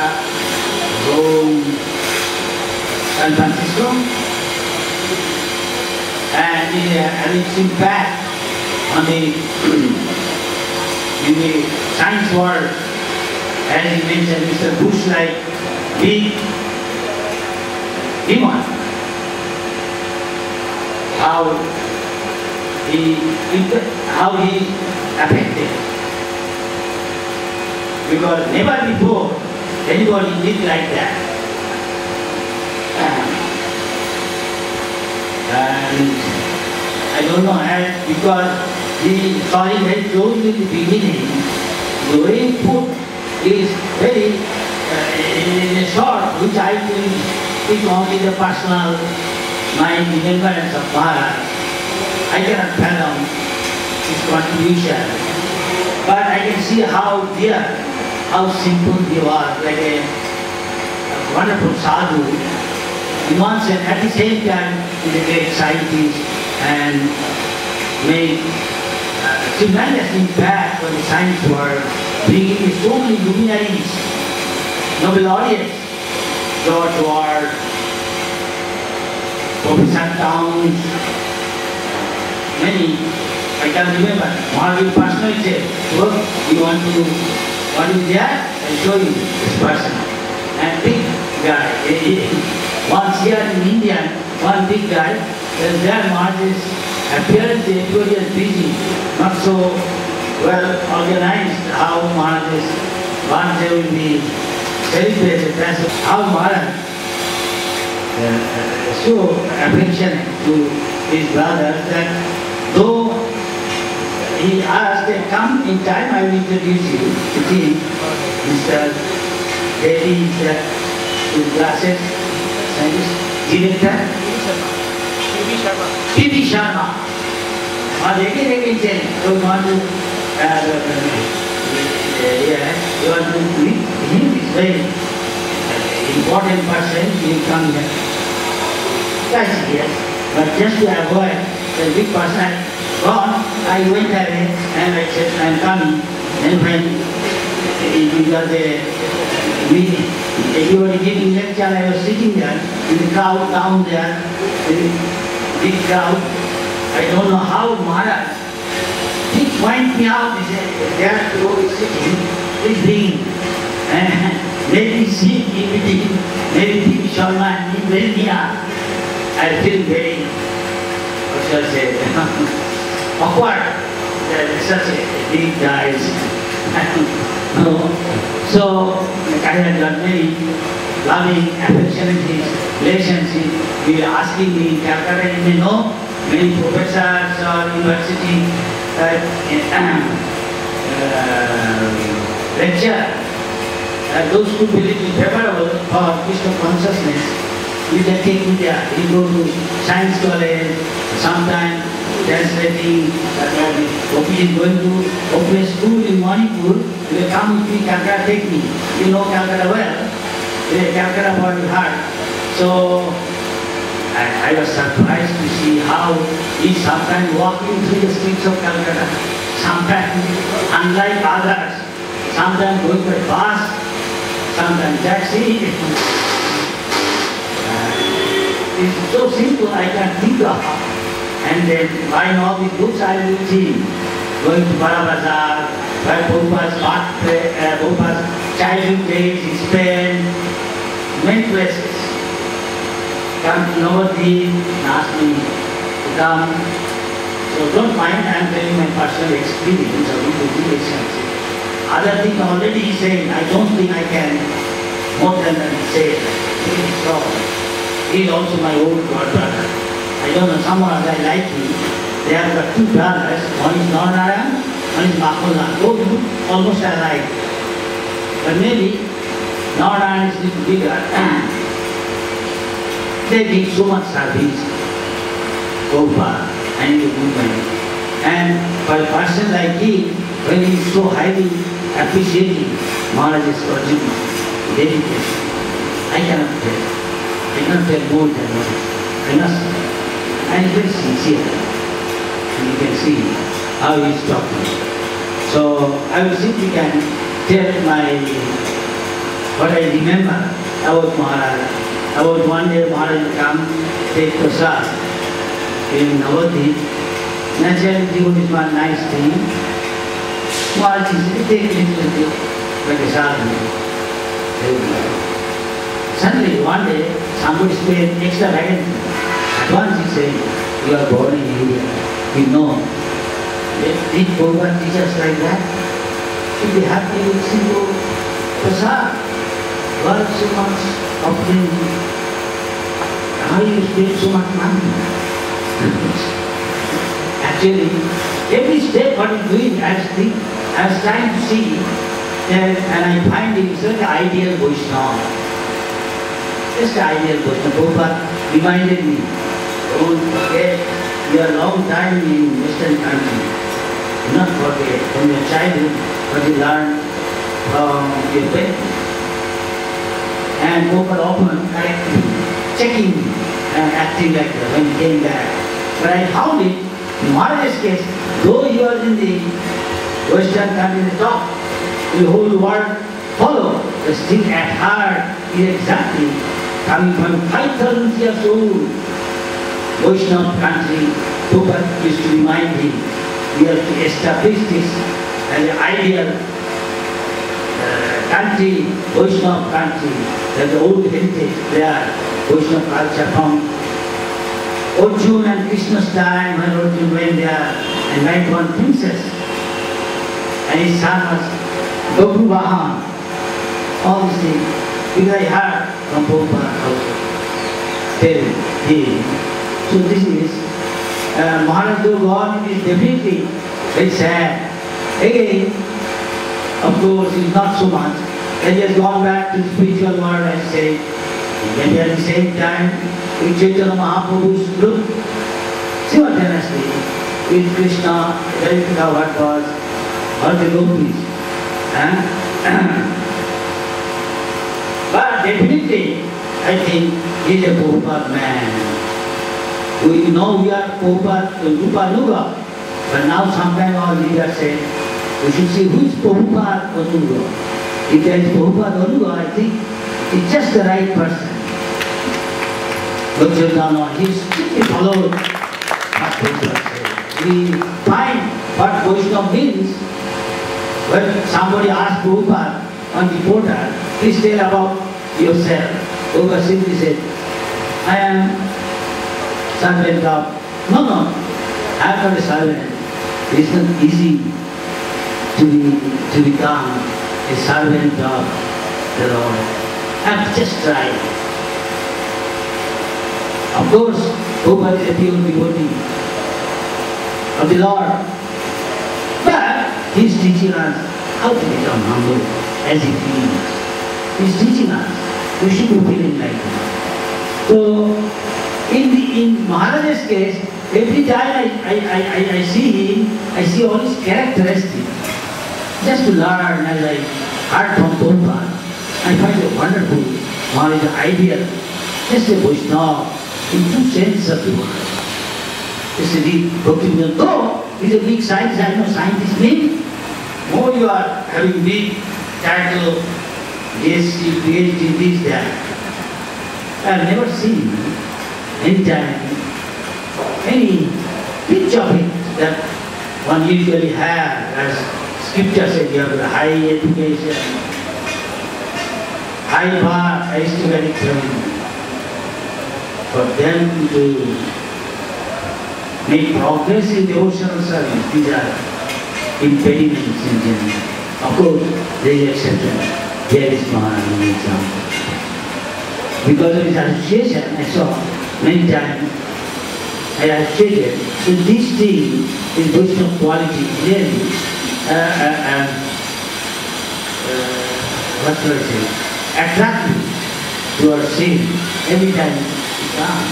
Rome, San Francisco, and its impact on the in the science world, as he mentioned, Mr. Bush like big demon. How he affected. Because never before anybody did like that. And I don't know, because he saw it very closely in the beginning. The way he put is very in a short, which I will speak only the personal mind remembrance of Maharaj. I cannot fathom his contribution. But I can see how dear, how simple he was, like a wonderful sadhu. In one sense, at the same time, he's a great scientist and made tremendous impact on the science world, bringing so many luminaries, Nobel laureates, George Ward, Professor Towns, many, I can't remember. Maharaj personally said, look, you want to be there? I'll show you this person. And big guy, once here in India, one big guy, there Maharaj's appearance, everybody is busy, not so well organized how Maharaj's birthday will be celebrated. That's how Maharaj so affectionate to his brothers that though he asked, come in time, I will introduce you to him. Mr. Devi is his glasses, director. P.B. Sharma. Again saying, you want to meet him, is very important person, he will come here. That's yes. But just to avoid the big person gone, I went away and I said, I'm coming. And when we got the meeting, everybody giving lecture, I was sitting there in the crowd down there, the big crowd. I don't know how Maharaj, he pointed me out, he said, there Guru is sitting, he's bringing. And let me see him meeting, maybe P.B. Sharma and me very near. I feel very, what shall I say, awkward that such a big guy. So, I had got many loving, affectionate relationship. He was asking me in Calcutta, you may know, many professors or university lecture, those who believe in favorable for Krishna consciousness, you can take me there. You go to science college, sometimes translating, Opi is going to open a school in Manipur, you will come with me, Calcutta, take me. You know Calcutta well, Calcutta boy hard. So I was surprised to see how he sometimes walking through the streets of Calcutta, sometimes unlike others, sometimes going by bus, sometimes taxi. It's so simple I can think of. And then buying all the books I will see. Going to Bada Bazaar, where Prabhupada's childhood days he spent, many places. Come to Navadvip and ask me to come. So don't mind, I am telling my personal experience of the relationship. Other thing already he said, I don't think I can more than say. He is also my old brother. I don't know, someone I like him. They have got two brothers, one is Damodara, one is Mahotsava. Both almost alike. But maybe Damodara is a little bigger. They did so much service, Prabhupada and the movement. And for a person like him, when he is so highly appreciating Maharaj's original dedication, I cannot tell. I cannot tell more than what I must. And he is very sincere. And you can see how he is talking. So I will simply can tell what I remember about Maharaj. About one day Maharaj will come, take prasad in Navadvip. Naturally, Jivan is one nice thing. Maharaj will take it like a sadhana. Suddenly, one day, somebody spent extra wagon. At once he said, you are born in India. We know. Did Prabhupada teach us like that? Should be happy with simple prasad. Why so much offering? How you spend so much money? Actually, every step what he's doing, I was trying to see, and I find him such an ideal Vaishnava. Just an ideal Vaishnava. Prabhupada reminded me, don't forget, you are a long time in Western country. Do not forget, from your childhood, what you learned from your parents. And Prabhupada often corrected me, checking me, and acting like that when he came back. But I found it, in Maharaj's case, though he was in the Western country, the top, the whole world followed, but still at heart, he exactly coming from 5,000 years old Vaishnava country. Prabhupada used to remind him, we have to establish this as an ideal country, Vaishnava country, that the old heritage there, Vaishnava culture from Arjuna and Krishna's time, when Arjuna went there and met one princess, and his son was Babruvahan. All these things, because I heard from Prabhupada also, tell him. So this is, Maharaj God is definitely very sad. Again, of course, it's not so much. He has gone back to the spiritual world and said, maybe at the same time, with Chaitanya Mahaprabhu's group, simultaneously, with Krishna, Radhika, what was, or the gopis. But definitely, I think he is a Prabhupada man. We know we are Prabhupada Rupa, but now sometimes our leader said, we should see who is Prabhupada Anuga. If there is Prabhupada Anuga, I think it's just the right person. But he strictly followed what Prabhupada said. We find what Vaishnava means when somebody asks Prabhupada on the portal, please tell about yourself. Prabhupada simply said, I am servant of, no, I am not a servant. It is not easy to become a servant of the Lord. have just tried. Of course, Prabhupada is a pure devotee of the Lord. But he is teaching us how to become humble as he feels. He is teaching us. We should be feeling like that. So, in Maharaj's case, every time I see him, I see all his characteristics. Just to learn, as I heard from Prabhupada, I find it wonderful. Maharaj is ideal. Just a Vaishnava in two senses of the word. Just a deep Bhakti. Though he's a big scientist, I know scientist mean. More you are having big title, PhD, this, that. I have never seen any time, any pinch of it that one usually has, as scripture says, you have a high education, high bar, aristocratic family. For them to make progress in devotional service, these are impediments in general. Of course, there is exception. There is Maharaj an example. Because of his association, I saw many times, I associated with this thing in Vaishnava quality, really, what should I say, attractive to our sin every time he comes.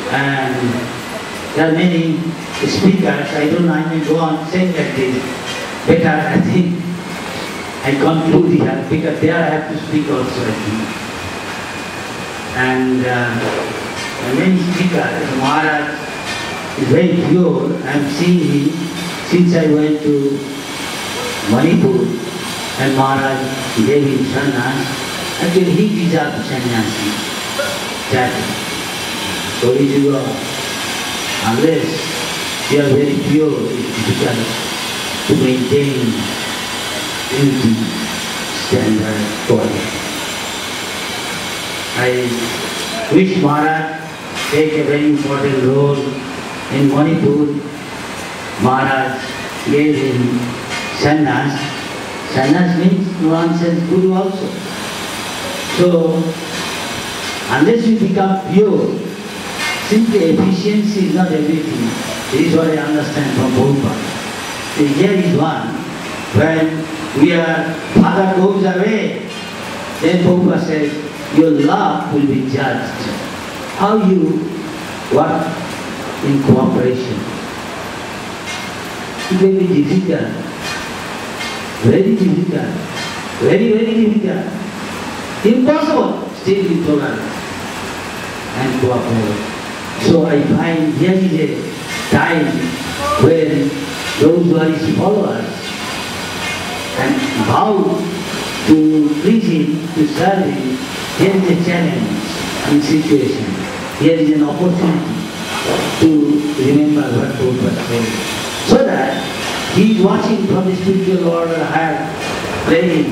And there are many speakers, I don't know, I may go on saying like this, better I think I conclude here, because there I have to speak also, I think. And many speakers, Maharaj is very pure. I am seeing him since I went to Manipur and Maharaj gave him sannyas. Actually he deserved sannyasi. So it is unless you are very pure, it is difficult to maintain beauty standard quality. I wish Maharaj take a very important role in Manipur. Maharaj gave him sannyas. Sannyas means nonsense guru also. So, unless you become pure, simply efficiency is not everything. This is what I understand from Prabhupada. So here is one, when father goes away, then Prabhupada says, your love will be judged. How you work in cooperation. It may be difficult, very difficult, very, very difficult. Impossible, still you tolerate and cooperate. So I find here is a time when those who are his followers and vow to please him, to serve him, here is a challenge and situation. Here is an opportunity to remember what Prabhupada said. So that he is watching from the spiritual order higher playing,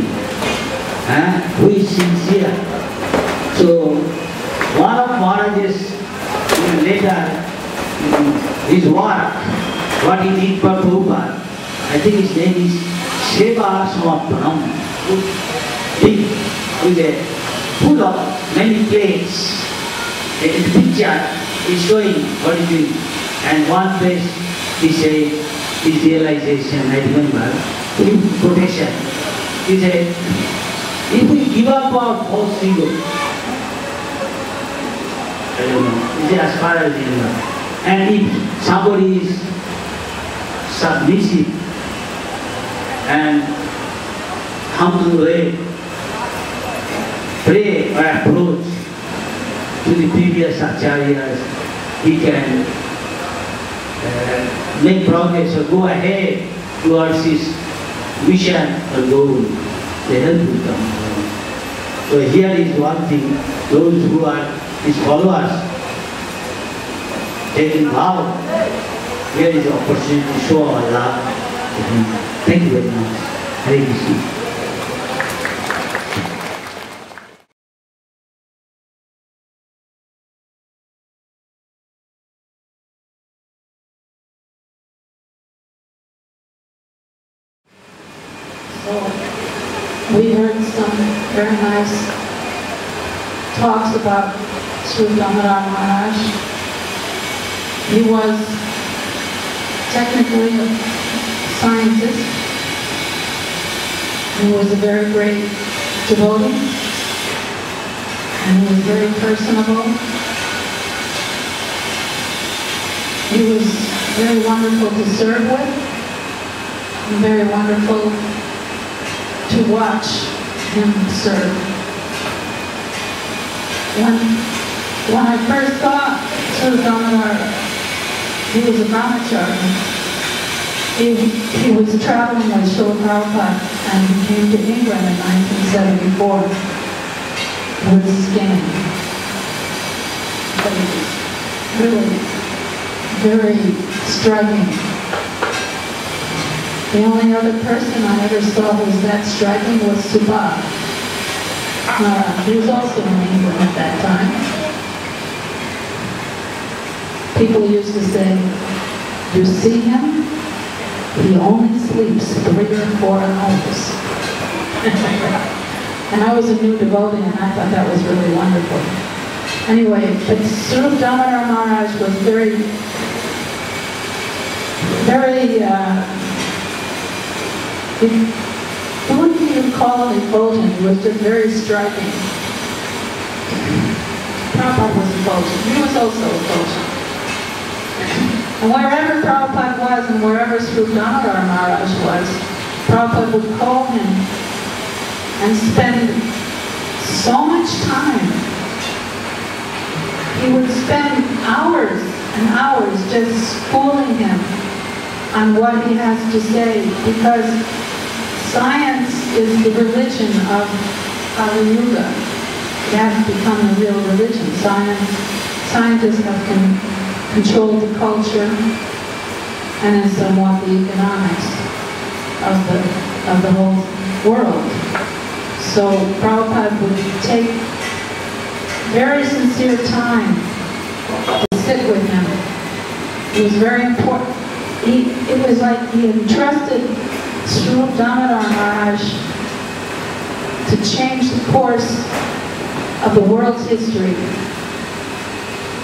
who is sincere. So one of Maharaj's later his work, what he did for Prabhupada, I think his name is Seva Samapanam. Big, with a full of many plates. The picture is showing what he did. And one place he said, his realization, I remember, in quotation, he said, if we give up our false ego, I don't know, he said as far as you know, and if somebody is submissive and humble way, pray or approach to the previous acharyas, he can make progress or go ahead towards his mission or goal. The help will come. So here is one thing, those who are his followers, taking vow, here is the opportunity to show our love to him. Thank you very much. Hare Krishna. We heard some very nice talks about Sripada Damodara Maharaj. He was technically a scientist. He was a very great devotee, and he was very personable. He was very wonderful to serve with, and very wonderful to watch him serve. When I first saw Sripada Damodara, he was a brahmachari. He was traveling with Srila Prabhupada, and he came to England in 1974 with skiing. But it was really very striking. The only other person I ever saw who was that striking was Subha. He was also in England at that time. People used to say, you see him? He only sleeps 3 or 4 hours. And I was a new devotee, and I thought that was really wonderful. Anyway, but Sripada Damodara Maharaj was very, he wouldn't even call him effulgent. He was just very striking. Prabhupada was effulgent. He was also effulgent. And wherever Prabhupada was, and wherever Sripada Damodara Maharaj was, Prabhupada would call him and spend so much time. He would spend hours and hours just schooling him on what he has to say, because science is the religion of Kali Yuga. It has become a real religion. Scientists have controlled the culture and in somewhat the economics of the whole world. So Prabhupada would take very sincere time to sit with him. It was very important. It was like he entrusted Sripada Damodara Maharaj to change the course of the world's history.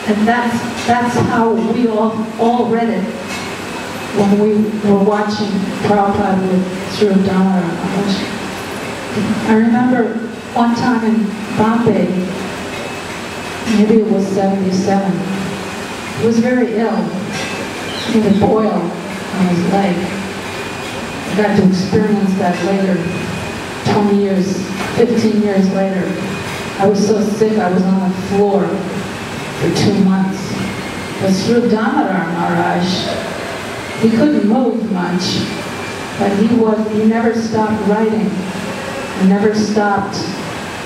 And that's how we all read it when we were watching Prabhupada with Sripada Damodara Maharaj. I remember one time in Bombay, maybe it was 77, he was very ill. He had a boil on his leg. I got to experience that later, 20 years, 15 years later. I was so sick I was on the floor for 2 months. But Sripada Damodara Maharaj, he couldn't move much, but he never stopped writing. He never stopped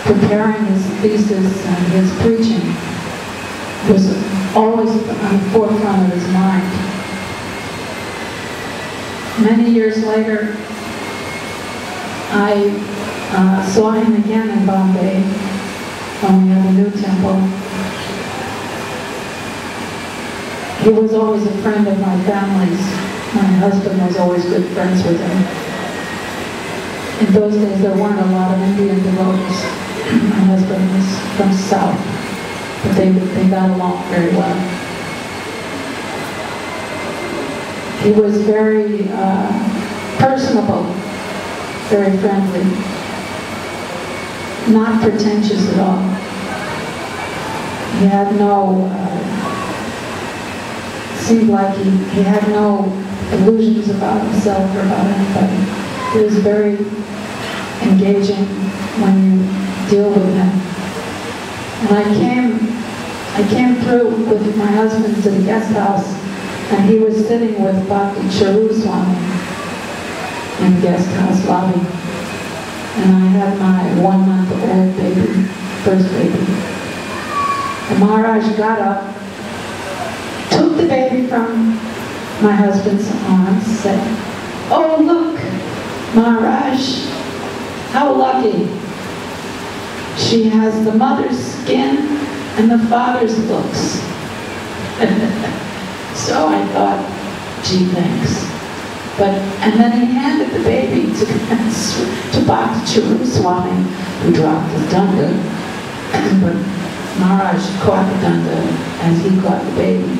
preparing his thesis and his preaching. It was always on the forefront of his mind. Many years later, I saw him again in Bombay when we had a new temple. He was always a friend of my family's. My husband was always good friends with him. In those days, there weren't a lot of Indian devotees. My husband was from South, but they got along very well. He was very personable, very friendly, not pretentious at all. He had no, seemed like he had no illusions about himself or about anybody. He was very engaging when you deal with him. And I came through with my husband to the guest house, and he was sitting with Bhakti Svarupa Swami in the guest house lobby. And I had my 1-month-old baby, first baby. And Maharaj got up, took the baby from my husband's arms, said, "Oh, look, Maharaj, how lucky. She has the mother's skin and the father's looks." So I thought, gee, thanks. And then he handed the baby to Bhakti Swami, who dropped his danda. But Maharaj caught the danda as he caught the baby.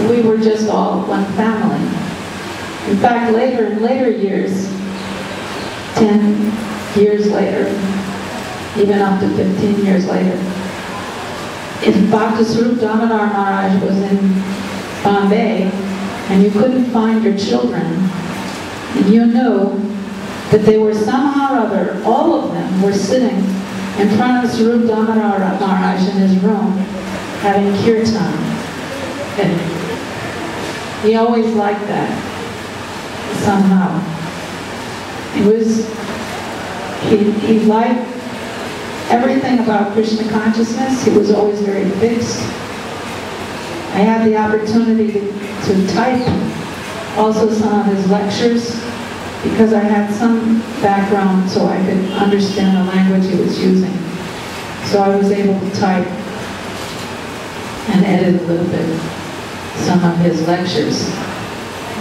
We were just all one family. In fact, in later years, 10 years later, even up to 15 years later, if Bhakti Svarupa Damodara Maharaj was in Bombay and you couldn't find your children, and you knew that they were somehow or other, all of them were sitting in front of Svarupa Damodara Maharaj in his room having kirtan. And he always liked that, somehow. He liked everything about Krishna consciousness. He was always very fixed. I had the opportunity to type also some of his lectures because I had some background so I could understand the language he was using. So I was able to type and edit a little bit some of his lectures.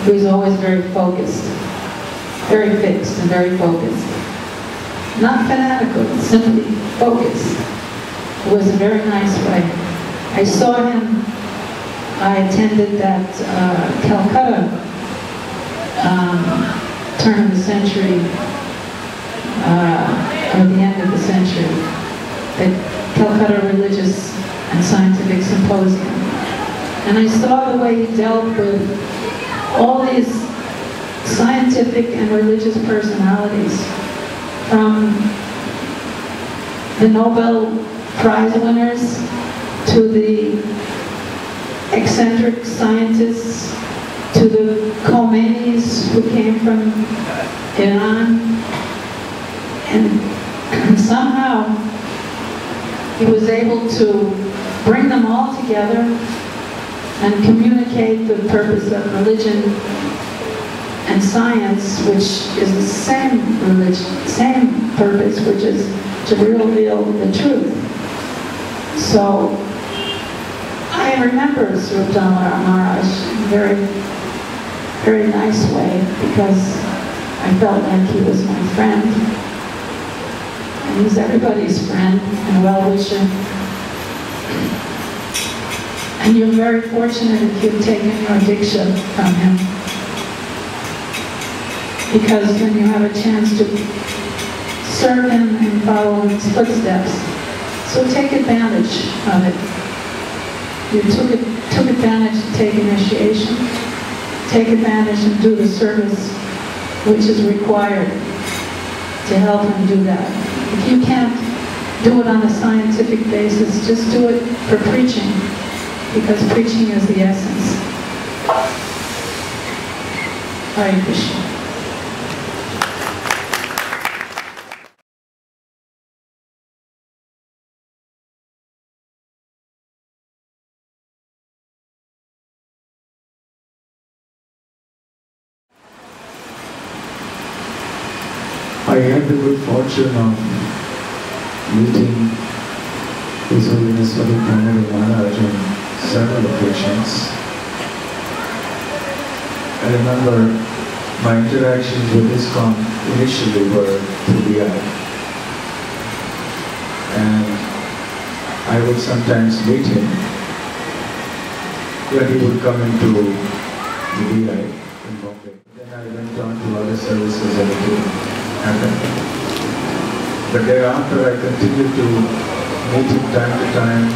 He was always very focused, very fixed and very focused. Not fanatical, simply focused. It was a very nice way. I saw him, I attended that Calcutta turn of the century, or the end of the century, the Calcutta Religious and Scientific Symposium. And I saw the way he dealt with all these scientific and religious personalities, from the Nobel Prize winners to the eccentric scientists to the Khomeinis who came from Iran. And somehow he was able to bring them all together and communicate the purpose of religion and science, which is the same religion, same purpose, which is to reveal the truth. So I remember Svarupa Damodara Maharaj in a very, very nice way because I felt like he was my friend. And he's everybody's friend and well-wisher. And you're very fortunate if you've taken your diksha from him, because when you have a chance to serve him and follow in his footsteps, so take advantage of it. You took advantage to take initiation, take advantage and do the service which is required to help him do that. If you can't do it on a scientific basis, just do it for preaching, because preaching is the essence. Hare Krishna. I had the good fortune of meeting His Holiness Svarupa Damodara Maharaj on several occasions. I remember my interactions with ISKCON initially were through the eye. And I would sometimes meet him when he would come into the VI in Bombay. Then I went on to other services that didn't happen. But thereafter I continued to meet him time to time.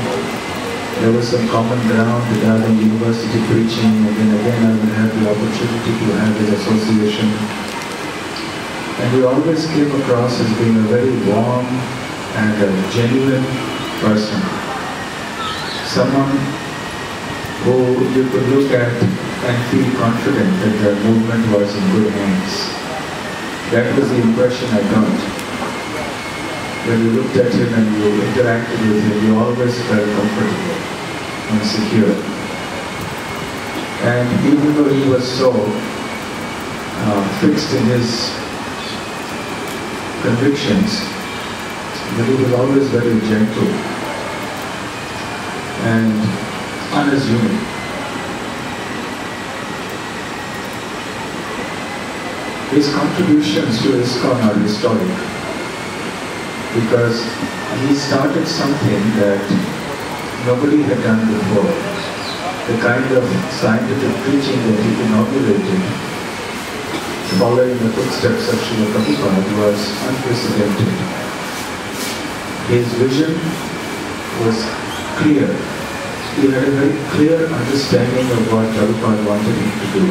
There was some common ground regarding university preaching, and then again I would have the opportunity to have his association. And he always came across as being a very warm and a genuine person. Someone who you could look at and feel confident that their movement was in good hands. That was the impression I got. When you looked at him and you interacted with him, you always felt comfortable and secure. And even though he was so fixed in his convictions, but he was always very gentle and unassuming. his contributions to ISKCON are historic because he started something that nobody had done before. The kind of scientific preaching that he inaugurated, following the footsteps of Srila Prabhupada, was unprecedented. His vision was clear. He had a very clear understanding of what Prabhupada wanted him to do.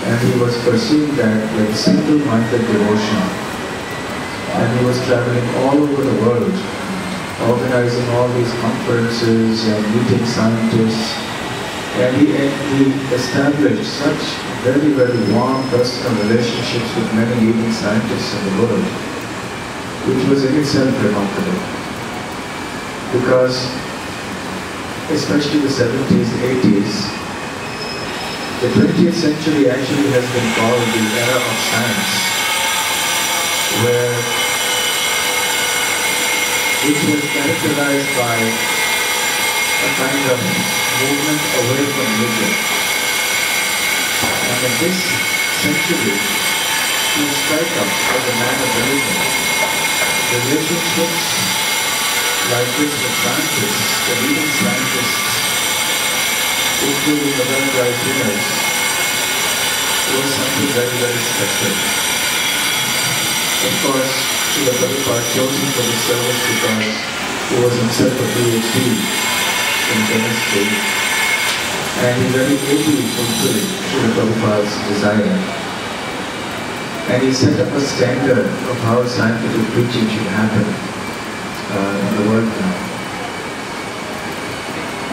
And he was pursuing that with single-minded devotion. And he was traveling all over the world, organizing all these conferences and meeting scientists. And he established such very, very warm personal relationships with many leading scientists in the world, which was in itself remarkable. Because especially the 70s, 80s, the 20th century actually has been called the era of science, which was characterized by a kind of movement away from religion. And in this century, he strike up as a man of religion. Relationships like this with scientists, the leading scientists, including the Nobel Prize winners, was something very, very special. Of course, Srila Prabhupada chose him for the service because he was himself a PhD in chemistry, and he very ably fulfilled Srila Prabhupada's desire. And he set up a standard of how scientific preaching should happen in the world now.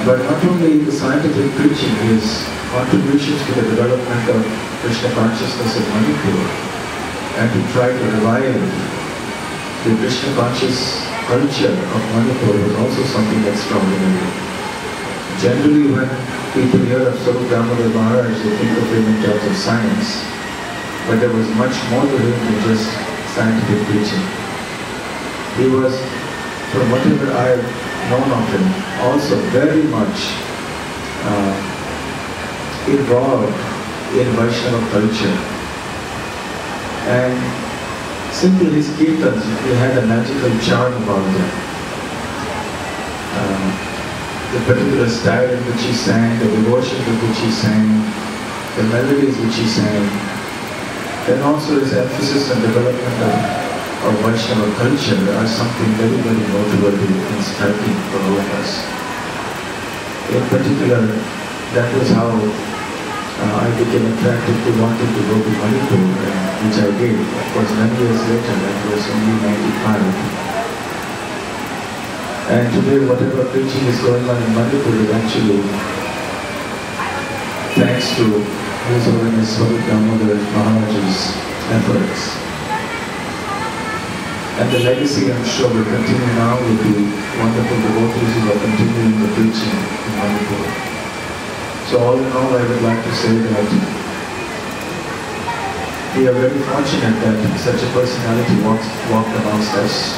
But not only the scientific preaching, his contributions to the development of Krishna consciousness in Manipur, and to try to revive the Krishna conscious culture of Manipur was also something extraordinary. Generally, when people hear of Svarupa Damodara Maharaj, they think of him in terms of science, but there was much more to him than just scientific preaching. He was, from whatever I have known of him, also very much involved in Vaishnava culture. And simply his kirtans, he had a magical charm about them. The particular style in which he sang, the devotion with which he sang, the melodies which he sang, and also his emphasis on development of Vaishnava culture are something very, very noteworthy and striking for all of us. In particular, that was how I became attracted to wanting to go to Manipur, which I did. Of course, many years later, that was only 95. And today, whatever preaching is going on in Manipur is actually thanks to His Holiness Svarupa Damodara Maharaj's efforts. And the legacy, I'm sure, will continue now with the wonderful devotees who are continuing the preaching in Manipur. So all in all, I would like to say that we are very fortunate that such a personality walked amongst us.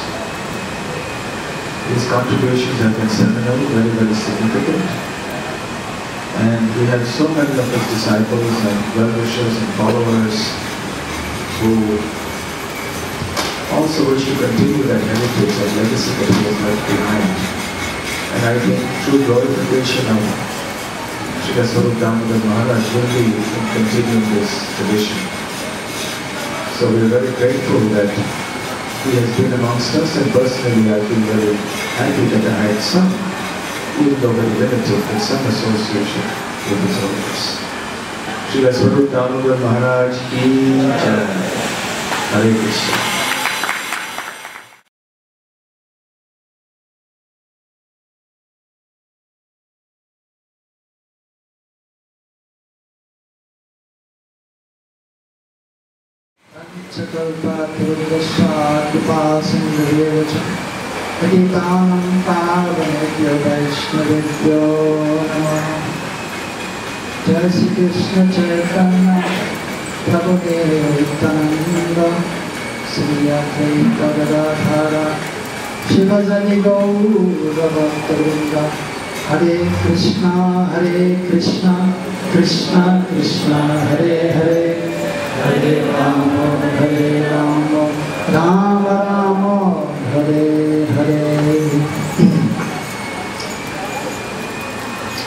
His contributions have been seminal, very, very significant. And we have so many of his disciples and well-wishers and followers who also wish to continue that heritage and legacy that he has left behind. And I think true glorification of Srila Svarupa Damodara Maharaj will be in continuing this tradition. So we are very grateful that he has been amongst us, and personally I feel very happy that I had some, even though very limited, but some association with his holiness. Srila Svarupa Damodara Maharaj ki jai. Hare Krishna. Kalpa-Purvasva-Krupa-Sindhya-Vacha Patitanam-Pavanebhyo Vaishnavebhyo Namah. Jai Shri Krishna Chaitanya Prabhu Nityananda Sri Advaita Gadadhara Shivajani Gaura Bhakta-vrinda. Hare Krishna Krishna Krishna Hare Hare Hare Rama, Rama Rama, Hare Hare.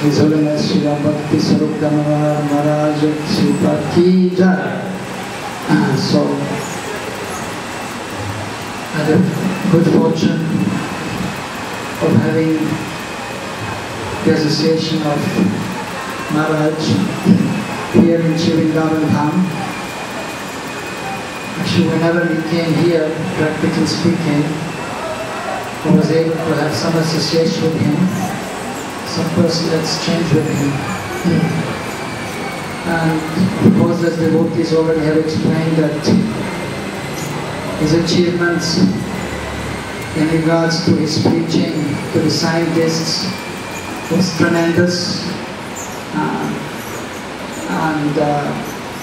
His Holiness Srila Bhakti Svarupa Damodara Maharaj Sripada Ki Jai. So, I had a good fortune of having the association of Maharaj here in Vrindavan. Actually, whenever we came here, practically speaking, I was able to have some association with him, some personal exchange with him. And of course, as devotees already have explained that his achievements in regards to his preaching to the scientists was tremendous and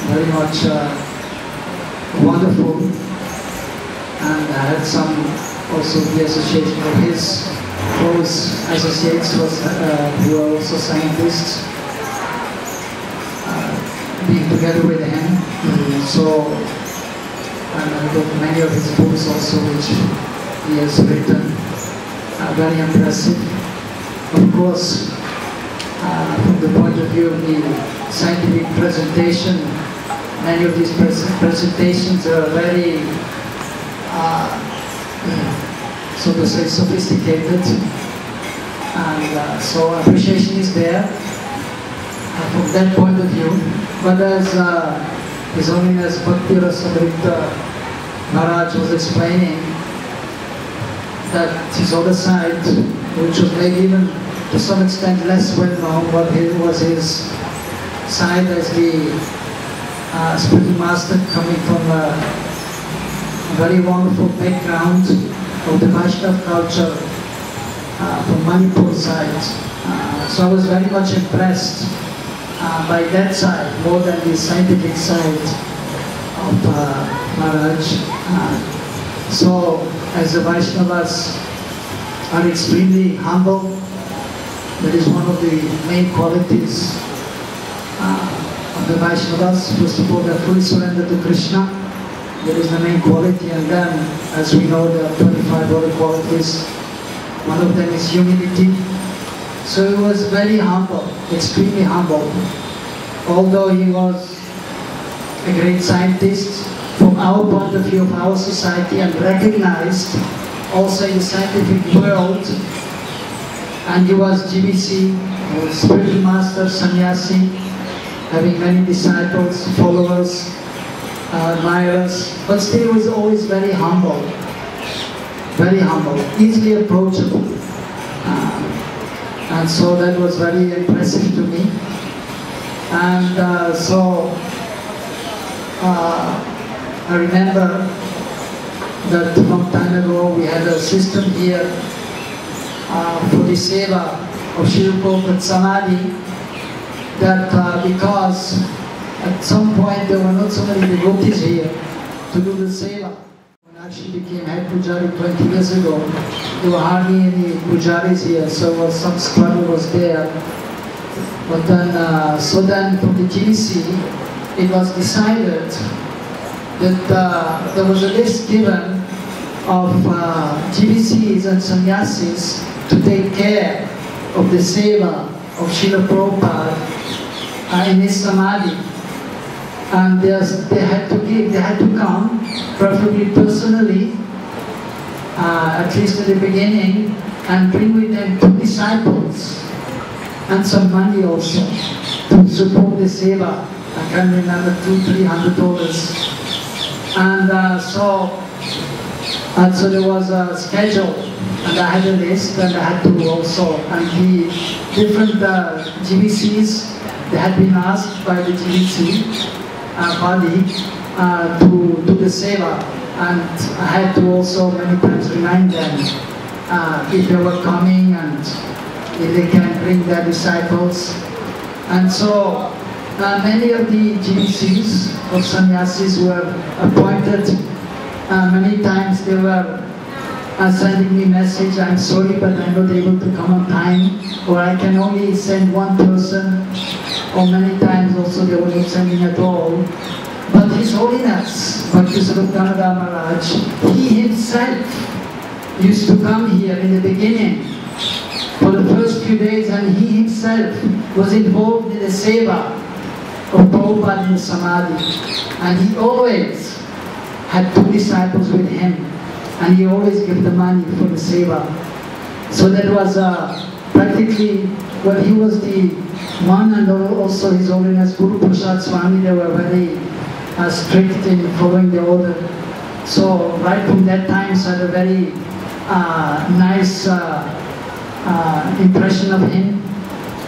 very much wonderful. And I had some also the association of his close associates who are also scientists, being together with him. So, and I got many of his books also which he has written, very impressive. Of course, from the point of view of the scientific presentation, many of these presentations are very, so to say, sophisticated, and so appreciation is there from that point of view. But as His Holiness Bhakti Maharaj was explaining, that his other side, which was maybe even to some extent less well known, but was his side as the spiritual master coming from a very wonderful background of the Vaishnava culture from Manipur side. So I was very much impressed by that side, more than the scientific side of Maharaj. So as the Vaishnavas are extremely humble, that is one of the main qualities of the Vaishnavas. First of all, they are fully surrendered to Krishna. That is the main quality, and then, as we know, there are 25 other qualities. One of them is humility. So he was very humble, extremely humble. Although he was a great scientist, from our point of view of our society, and recognized also in the scientific world, and he was GBC, spiritual master, sannyasi, having many disciples, followers, admirers, but still he was always very humble, easily approachable. And so that was very impressive to me. And I remember that a long time ago we had a system here for the seva of Srila Samadhi, that because at some point there were not so many devotees here to do the seva. When I actually became head pujari 20 years ago, there were hardly any pujaris here, so some struggle was there. But then, so then from the GBC, it was decided that there was a list given of GBCs and sannyasis to take care of the seva of Srila Prabhupada in his samadhi. And they had to come, preferably personally, at least at the beginning, and bring with them 2 disciples and some money also to support the seva. I can't remember, $200-300. And so there was a schedule, and I had a list, and I had to also, and the different GBCs, they had been asked by the GBC body to do the seva, and I had to also many times remind them if they were coming and if they can bring their disciples. And so many of the GBCs of sannyasis were appointed. Many times they were sending me message, I'm sorry but I'm not able to come on time, or I can only send one person, or many times also they were not sending at all. But His Holiness, Bhakti Svarupa Damodara Maharaj, he himself used to come here in the beginning for the first few days, and he himself was involved in the seva of Prabhupada in Samadhi. And he always had 2 disciples with him, and he always gave the money for the seva. So that was practically, well, he was the one, and also His Holiness Guru Prasad Swami, they were very strict in following the order. So right from that time, so I had a very nice impression of him,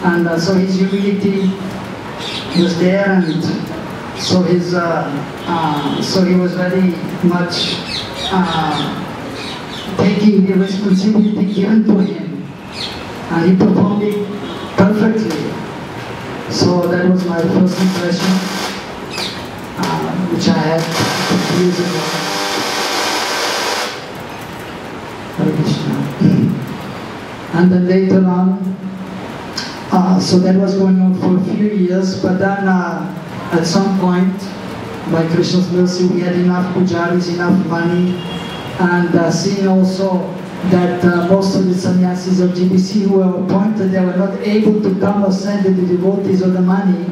and so his humility was there, and so his so he was very much taking the responsibility given to him, and he performed it perfectly. So that was my first impression, which I had years ago. Hare Krishna. And then later on, so that was going on for a few years, but then at some point, by Krishna's mercy, we had enough pujaris, enough money, and seeing also that most of the sannyasis of GBC who were appointed, they were not able to come or send the devotees or the money.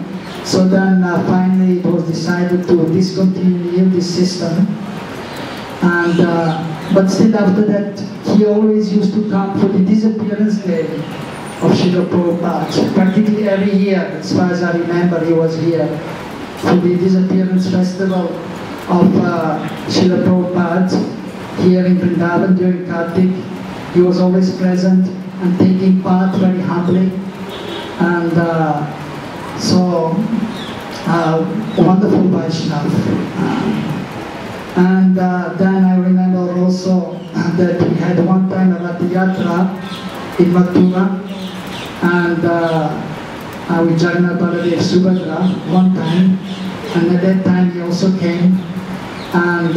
So then finally it was decided to discontinue this system. And but still after that, he always used to come for the disappearance day of Srila Prabhupada. Practically every year, as far as I remember, he was here for the disappearance festival of Srila Prabhupada here in Vrindavan during Kartik. He was always present and taking part very humbly. And so, wonderful Vaishnava. And then I remember also that we had one time a Rath Yatra in Mathura, and with Jagannath Baladev Subhadra one time, and at that time he also came, and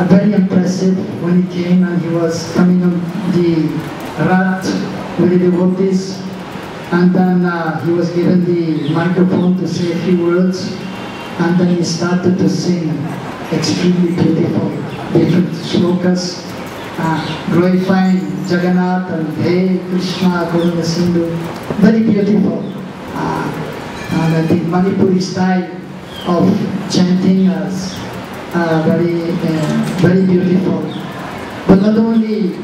very impressive when he came, and he was coming on the Rath with the devotees, and then he was given the microphone to say a few words. And then he started to sing extremely beautiful, different shlokas, glorifying Jagannath and Hey Krishna, Govinda Sindhu, very beautiful. And I think Manipuri style of chanting is very beautiful. But not only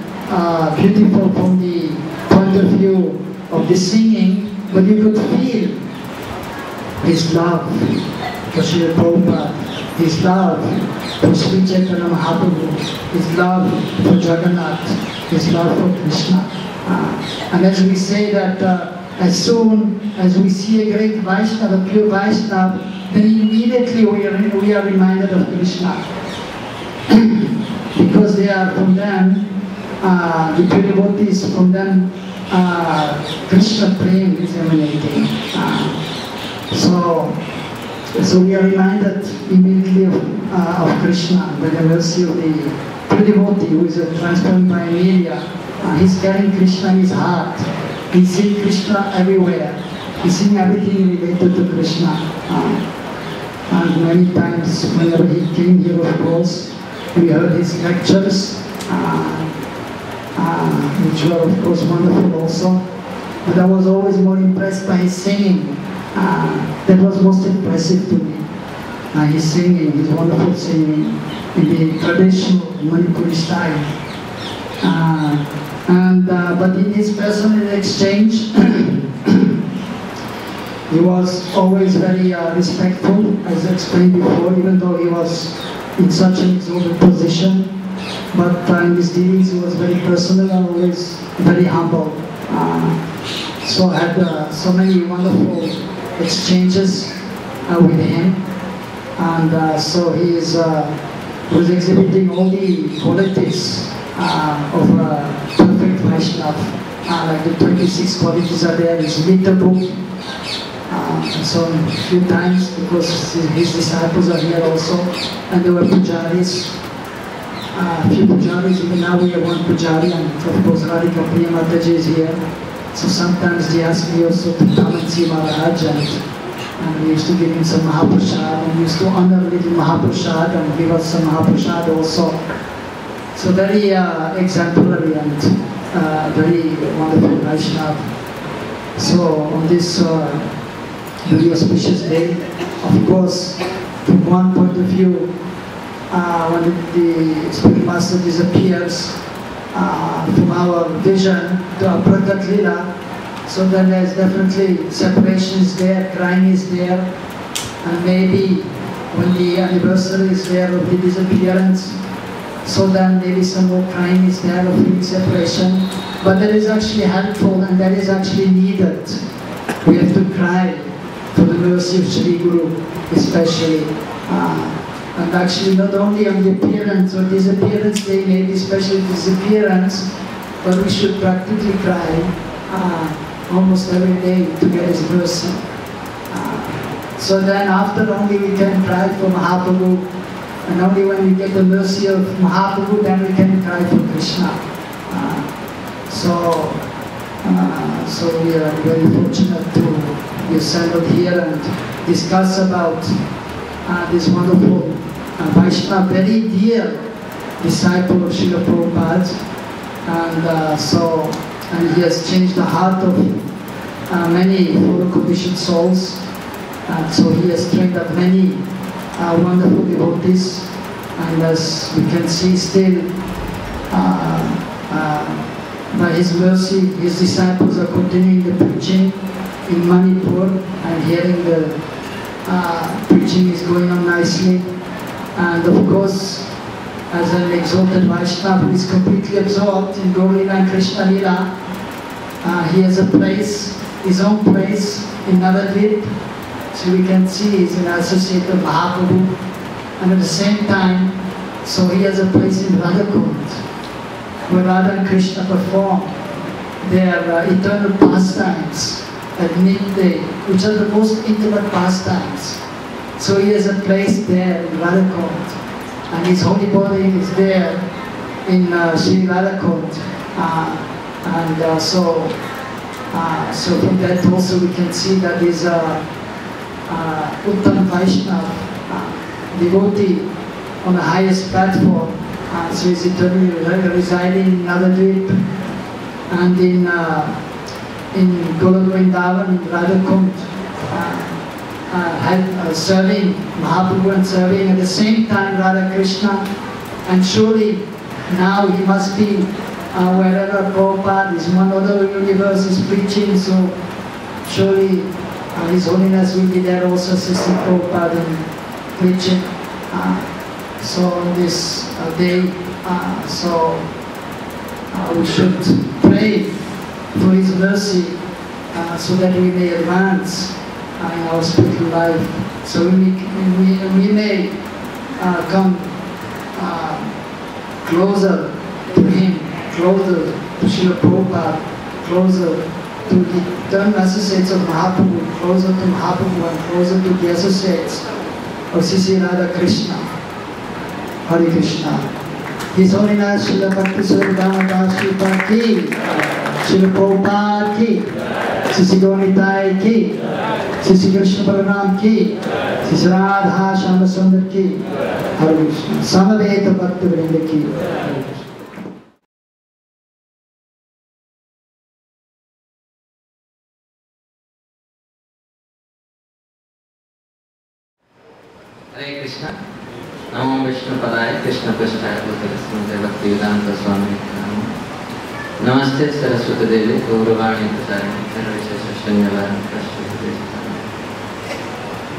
beautiful from the point of view of the singing, but you could feel his love for Srila Prabhupada, his love for Sri Chaitanya Mahaprabhu, his love for Jagannath, his love for Krishna. And as we say that as soon as we see a great Vaishnava, a pure Vaishnava, then immediately we are reminded of Krishna. Because they are from them, the pure devotees, from them Krishna prem is emanating. So we are reminded immediately of Krishna by the mercy of the pure devotee who is transformed by Amelia. He's carrying Krishna in his heart. He's seeing Krishna everywhere. He's seeing everything related to Krishna. And many times whenever he came here, of course, we heard his lectures, which were of course wonderful also. But I was always more impressed by his singing. That was most impressive to me. His singing, his wonderful singing in the traditional Manipuri style. But in his personal exchange, he was always very respectful, as I explained before, even though he was in such an exalted position. But in his dealings he was very personal and always very humble. So I had so many wonderful exchanges with him, and so he was exhibiting all the qualities of a perfect Vaishnava. Like the 26 qualities are there in his meter book. So a few times, because his disciples are here also, and there were pujaris, a few pujaris. Even now we have one pujari, and of course Radhika Priya Mataji is here. So sometimes they ask me also to come and see Maharaj, and we used to give him some Mahaprasad, and we used to honor little Mahaprasad and give us some Mahaprasad also. So very exemplary and very wonderful Vaishnava. So on this very auspicious day, of course, from one point of view, when the Spirit Master disappears from our vision to our Pragat Lila, so then there's definitely separation is there, crying is there, and maybe when the anniversary is there of the disappearance, so then maybe some more crying is there of the separation. But that is actually helpful and that is actually needed. We have to cry for the mercy of Shri Guru, especially. And actually not only on the appearance or disappearance day, maybe especially disappearance, but we should practically cry almost every day to get his mercy. So then after only we can cry for Mahaprabhu, and only when we get the mercy of Mahaprabhu, then we can cry for Krishna. So we are very fortunate to be assembled here and discuss about this wonderful Vaishnava, very dear disciple of Srila Prabhupada, and he has changed the heart of many poor conditioned souls, and so he has trained up many wonderful devotees, and as we can see still, by his mercy, his disciples are continuing the preaching in Manipur, and hearing the preaching is going on nicely. And of course, as an exalted Vaishnava who is completely absorbed in Gaur Lila and Krishna Lila, he has a place, his own place in Navadvip. So we can see he's an associate of Mahaprabhu, and at the same time, so he has a place in Radhakund, where Radha and Krishna perform their eternal pastimes at midday, which are the most intimate pastimes. So he has a place there in Radhakund, and his holy body is there in Sri Radhakund. So from that also we can see that he's Uttam Vaishnava, devotee on the highest platform. So he's eternally residing in Navadvip and in Golok Vrindavan, in Radhakund, serving Mahaprabhu and serving at the same time Radha Krishna. And surely now he must be wherever Prabhupada is, one other universe is preaching, so surely His Holiness will be there also assisting Prabhupada in preaching. So on this day, we should pray for His mercy so that we may advance in our spiritual life. So we may come closer to Him, closer to Srila Prabhupada, closer to the eternal associates of Mahaprabhu, closer to Mahaprabhu and closer to the associates of Sri Radha Krishna. Hare Krishna. His Holiness Srila Bhakti Svarupa Damodara Swami ki, Srila Prabhupada ki, Sri Gaunitai ki, Sri Krishna Balaram ki, Sri Radha Shama Sundar ki, Hare Krishna. Samaveta Bhakti Vrinda ki. Hare Krishna. Namo Vishnu Padaya Krishna Prasthaya Bhutara Bhakti Vedanta Swami Namaste Saraswati Devi Gauravani Prasarani Sarvesha Shanyavara Prasthaya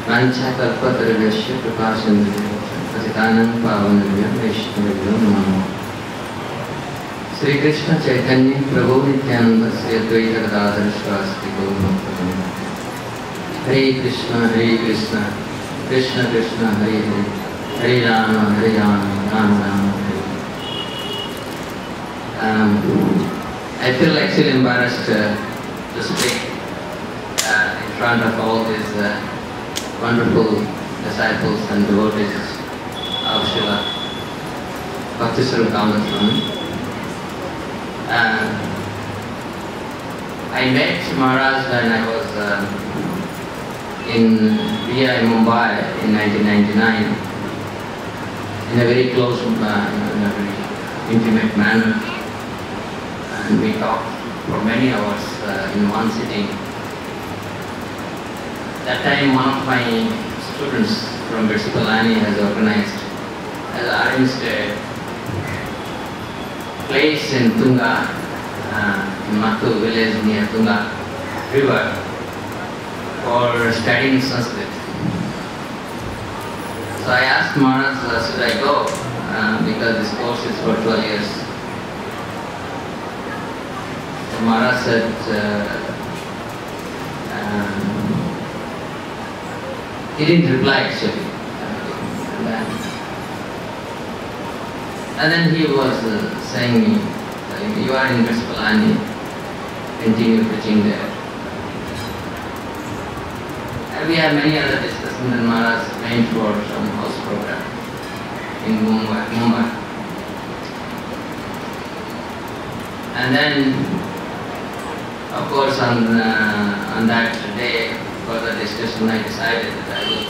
Mancha Kalpatarvesha Prapasindriya Pasitanam Pavanavya Vaishnavya Namo Sri Krishna Chaitanya Prabhu Nityananda Sri Advaita Gadadhara Swasti Gaurabhakta Hare Krishna Hare Krishna Krishna Krishna Hare Hare Hare Rama Hare Rama Rama Rama Hare. I feel actually embarrassed to speak in front of all these wonderful disciples and devotees of Srila Bhakti Svarupa Damodara Swami. I met Maharaj when I was in VI Mumbai in 1999 in a very close, in a very intimate manner, and we talked for many hours in one sitting. That time one of my students from Betsipalani has arranged a place in Tunga, in Mathu village near Tunga river, for studying Sanskrit. So I asked Maharaj, should I go? Because this course is for 12 years. So Maharaj said, he didn't reply actually. And then he was saying me, you are in Betsipalani, continue preaching there. And we had many other discussions, and Maharaj went for some house program in Mumbai. And then, of course, on that day, for the discussion, I decided that I will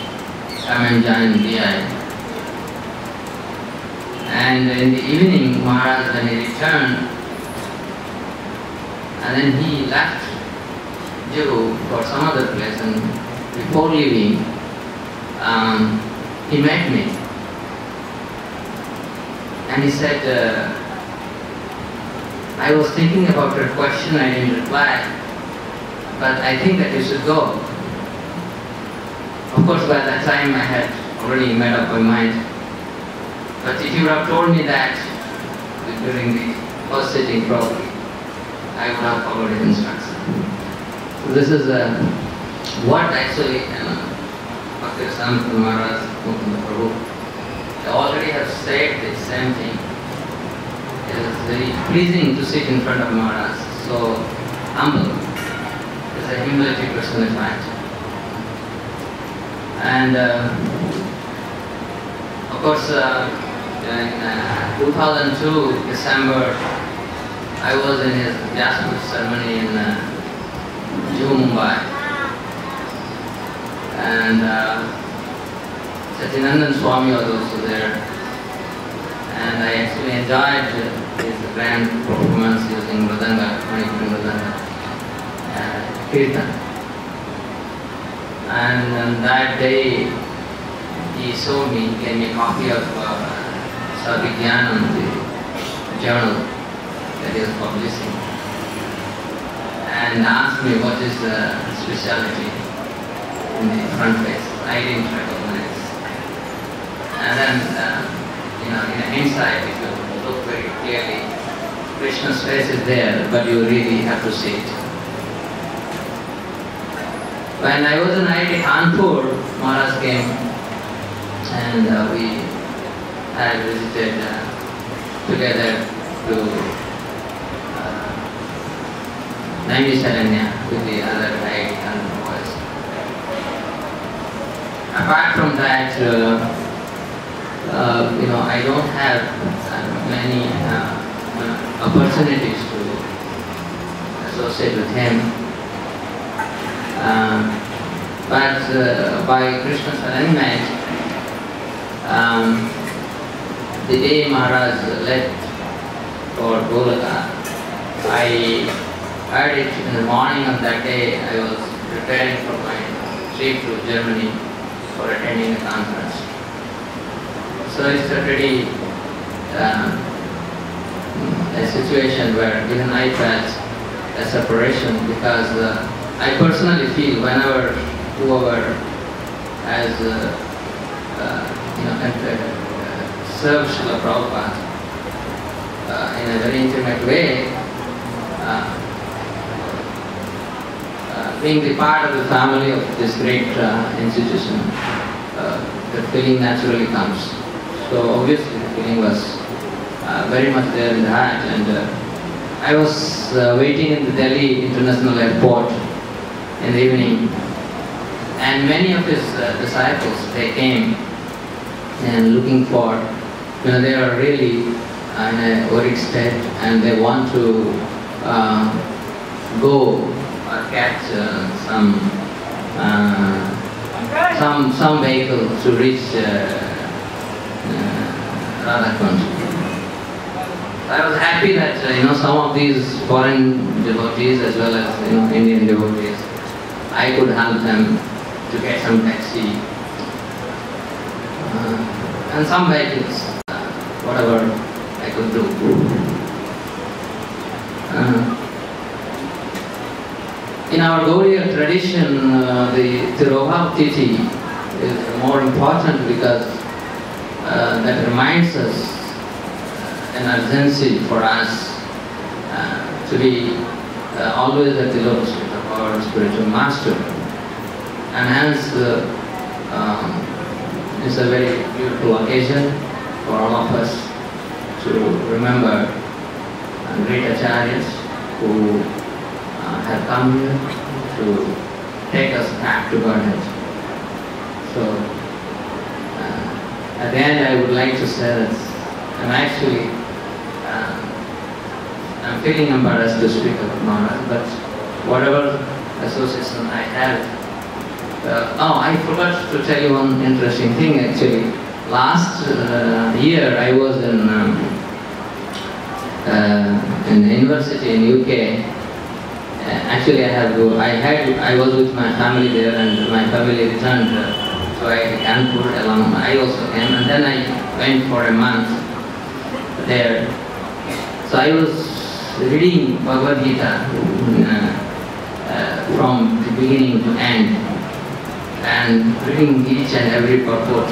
come and join VI. And in the evening, Maharaj, when he returned, and then he left Jew for some other place, and before leaving, he met me. And he said, I was thinking about your question, I didn't reply, but I think that you should go. Of course, by that time I had already made up my mind. But if you would have told me that during the first sitting, probably I would have followed his instruction. So this is what actually Bhakti Svarupa Maharaj, Prabhu, they already have said the same thing. It is very pleasing to sit in front of Maharaj, so humble. It's a humility personified. And of course, in 2002, December, I was in his Jasper ceremony in Juhu, Mumbai. And Satyanandan Swami was also there. And I actually enjoyed his grand performance using Mridanga, Manipuri Mridanga, Kirtan. And on that day, he showed me, he gave me a copy of Sarvigyanam, the journal that he was publishing, and asked me what is the speciality in the front face. I didn't recognize. And then, in hindsight, if you look very clearly, Krishna's face is there, but you really have to see it. When I was in IIT Kanpur, Maharaj came and we had visited together to Naimisharanya with the other IIT Kanpur boys. Apart from that, I don't have many opportunities to associate with him. But by Krishna's arrangement, the day Maharaj left for Golaka, I heard it in the morning of that day. I was preparing for my trip to Germany for attending a conference. So it's already a situation where even I felt a separation, because I personally feel whenever whoever has served Srila Prabhupada in a very intimate way, being the part of the family of this great institution, the feeling naturally comes. So obviously the feeling was very much there in the heart, and I was waiting in the Delhi International Airport in the evening, and many of his disciples, they came and looking for, they are really in a worried state, and they want to go or catch some some vehicle to reach Radhakund. I was happy that some of these foreign devotees as well as Indian devotees, I could help them to get some taxi and some vehicles, whatever I could do. In our Gaudiya tradition, the Tiroha Tithi is more important because that reminds us an urgency for us to be always at the lotus feet of our spiritual master. And hence it's a very beautiful occasion for all of us to remember great acharyas who have come here to take us back to Godhead. So at the end I would like to say that I'm feeling embarrassed to speak about Maharaj, but whatever association I have. I forgot to tell you one interesting thing actually. Last year I was in university in UK. Actually I was with my family there and my family returned so I Kanpur along. I also came and then I went for a month there. So I was reading Bhagavad Gita from the beginning to end and reading each and every purport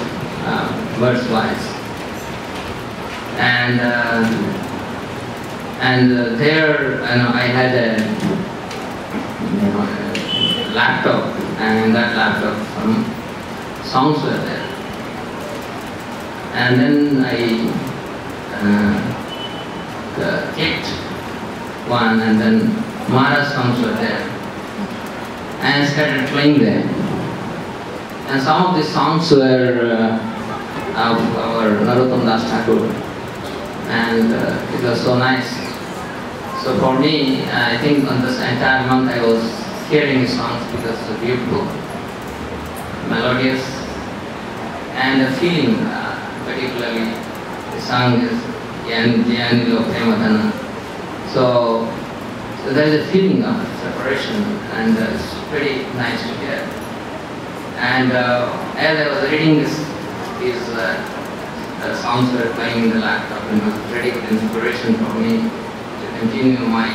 verse-wise. And there I had a laptop, and in that laptop some songs were there. And then I clicked one, and then Maharaj songs were there. And I started playing them. And some of the songs were of our Narottam Das Thakur. And it was so nice. So for me, I think on this entire month I was hearing his songs because it's beautiful, melodious, and the feeling, particularly the song is Yanilo Premadana. So there is a feeling of separation, and it's pretty nice to hear. And as I was reading these songs were playing in the laptop, and it was pretty good inspiration for me to continue my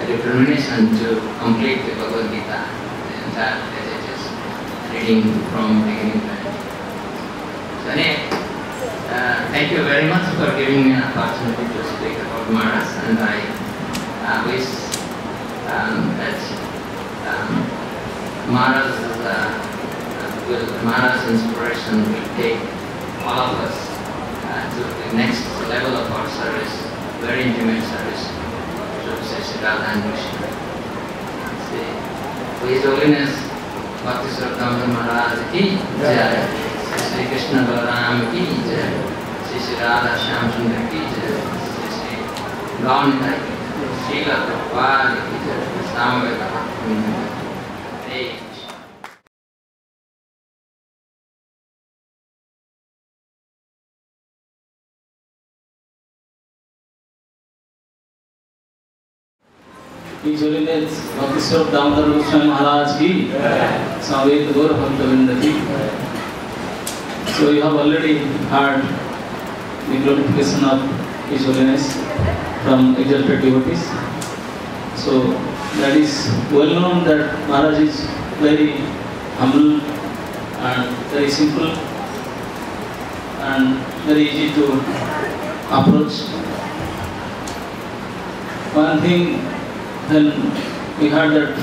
determination to complete the Bhagavad Gita, the entire passages, reading from beginning to end. So anyway, thank you very much for giving me an opportunity to speak about Maharaj, and I wish that Maharaj's inspiration will take all of us to the next level of our service, very intimate service, to Srila and Krishna. For His Holiness Bhakti Svarupa Damodara Maharaj ki jai, Sri Krishna Balaram ki jai, Sri Radha Shyam Sundar ki jai, Sri Gaunida ki jai, Srila Prabhupada ki jai, Samaveta Bhakti. His Holiness Bhakti Svarupa Damodara Swami Maharaj ki, Samaveta Bhakti Vrindavan. So you have already heard the glorification of His Holiness from exalted devotees. So that is well known that Maharaj is very humble and very simple and very easy to approach. One thing, then we heard that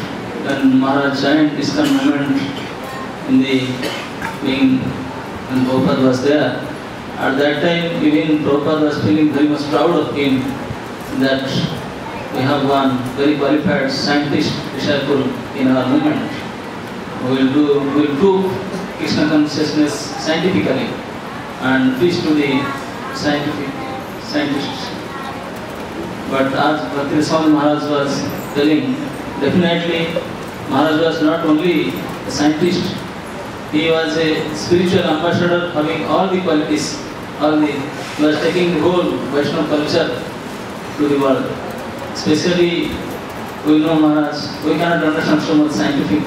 when Maharaj joined ISKCON movement in the being when Prabhupada was there, at that time even Prabhupada was feeling very much proud of him that we have one very qualified scientist disciple in our movement who will prove Krishna consciousness scientifically and preach to the scientists. But as Bhakti Swami Maharaj was telling, definitely Maharaj was not only a scientist, he was a spiritual ambassador having all the qualities, he was taking the whole Vaishnava culture to the world. Especially, we know Maharaj, we cannot understand so much scientific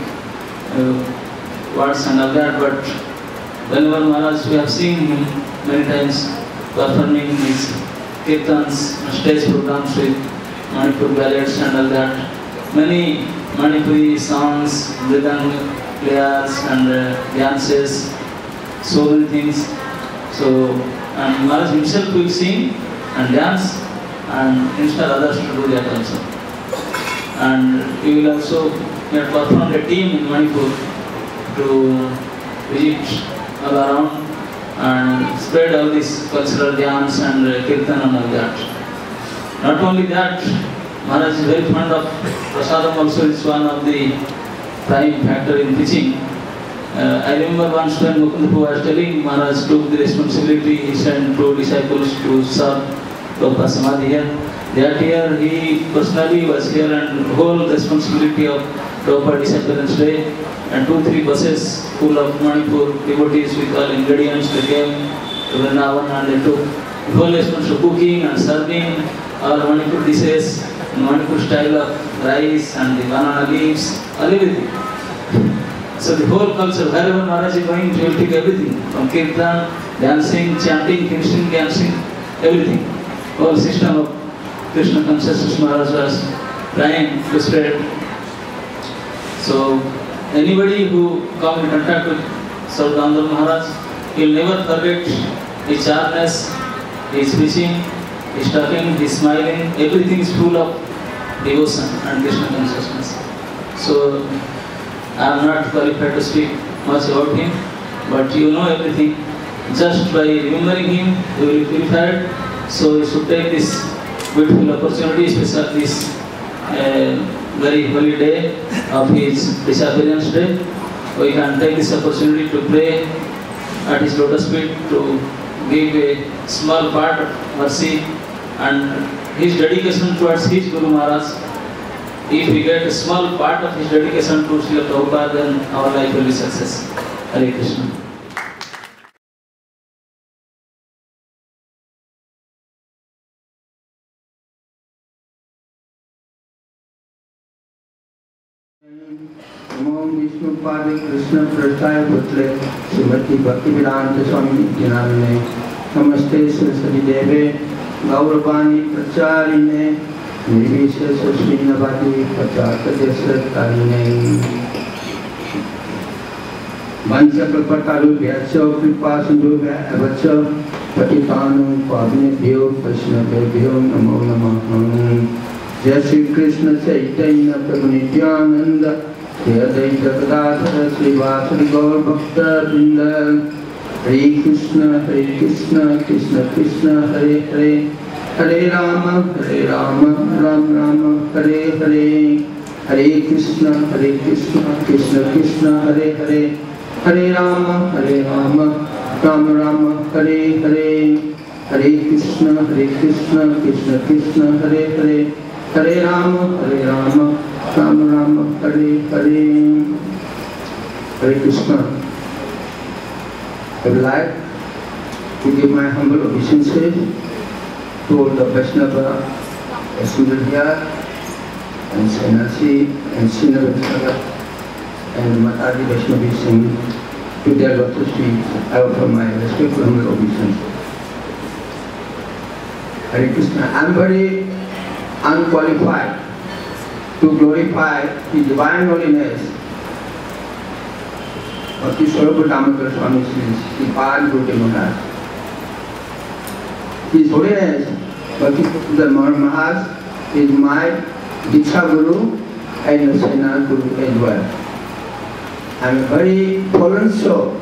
words and all that, but whenever Maharaj, we have seen him many times performing his kirtans, stage programs with Manipur ballads and all that. Many Manipuri songs, mridang players and dances, so many things. So, and Maharaj himself will sing and dance and inspire others to do that also. And we will also perform a team in Manipur to visit all around and spread all this cultural dance and kirtan and all that. Not only that, Maharaj is very fond of prasadam also. It's one of the prime factor in teaching. I remember once when Mukundu was telling, Maharaj took the responsibility, he sent 2 disciples to serve Prabhupada Samadhi here. That year he personally was here and whole responsibility of Prabhupada Disappearance Day, and 2-3 buses full of Manipur devotees with all ingredients, they came to Vrindavan and they took the whole responsibility of cooking and serving all Manipur dishes, Manipur style of rice and the banana leaves, all everything. So the whole culture, wherever Maharaj is going, he will take everything, from kirtan, dancing, chanting, finishing, dancing, everything. Whole system of Krishna consciousness Maharaj was trying to spread. So anybody who comes in contact with Svarupa Damodara Maharaj, he will never forget his sharpness, his preaching, his talking, his smiling, everything is full of devotion and Krishna consciousness. So I am not qualified to speak much about him, but you know everything. Just by remembering him, you will be purified. So you should take this beautiful opportunity, especially this very holy day of his Disappearance Day. We can take this opportunity to pray at his lotus feet, to give a small part of mercy and his dedication towards his Guru Maharaj. If we get a small part of his dedication to Srila Prabhupada, then our life will be success. Hare Krishna. Namo Vishnu Pada Krishna Prasthaya Putle Srimati Bhakti Swami Nityanamane Namaste Saraswati Deve Gauravani Pracharine Nirvishya Srinavati Pachakadesrattarine Vancha Kalpataru Vyasya Kripa Sindhuvya Avacha Patitanu Pavnebhyo Vaishnavebhyo Namo Namaha. Jai Shri Krishna Chaitanya Prabhu Nityananda Shri Advaita Gadadhara Srivasadi Gaur Bhakta Vrinda. Hare Krishna Krishna Krishna Hare Hare Hare Rama Rama Rama Hare Hare. Hare Krishna Krishna Krishna Hare Hare Hare Rama Rama Rama Hare Hare. Hare Krishna Krishna Krishna Hare Hare Hare Rama Rama Rama Hare Hare. Hare Krishna. I would like to give my humble obeisances to all the Vaishnava assembled here, and Sannyasi and Srinagar and Matadi Vaishnavi Singh, to their lotus feet. I offer my respectful humble obeisance. Hare Krishna. I am very unqualified to glorify the divine holiness Bhakti Svarupa Damodara Swami Sripada Bhakti Maharaj. His Holiness Bhakti Svarupa Maharaj is my Diksha Guru and the Sena Guru as well. I am a very fallen soul.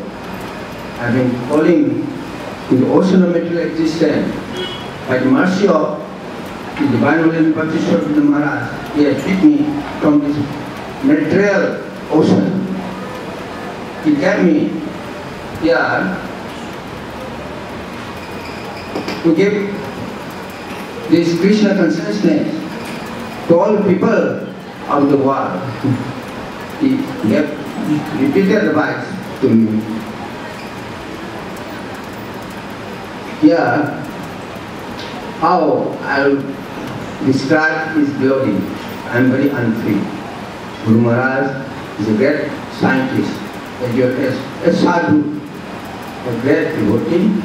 I have been falling in the ocean of material existence. By the mercy of the divine holiness Bhakti Svarupa Maharaj, he has picked me from this material ocean. He kept me here to give this Krishna consciousness to all people of the world. He gave repeated advice to me. Here, how I'll describe his glory, I'm very unfree. Guru Maharaj is a great scientist, a sadhu, a great devotee,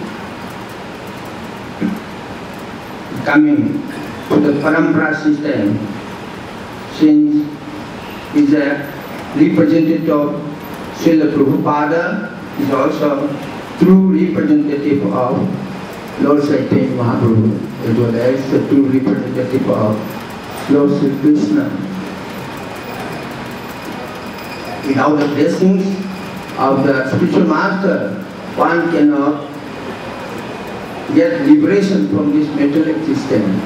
coming to the parampara system, since he's a representative of Srila Prabhupada, is also true representative of Lord Chaitanya Mahaprabhu, as well as the true representative of Lord Sri Krishna. Without the blessings of the spiritual master, one cannot get liberation from this material existence.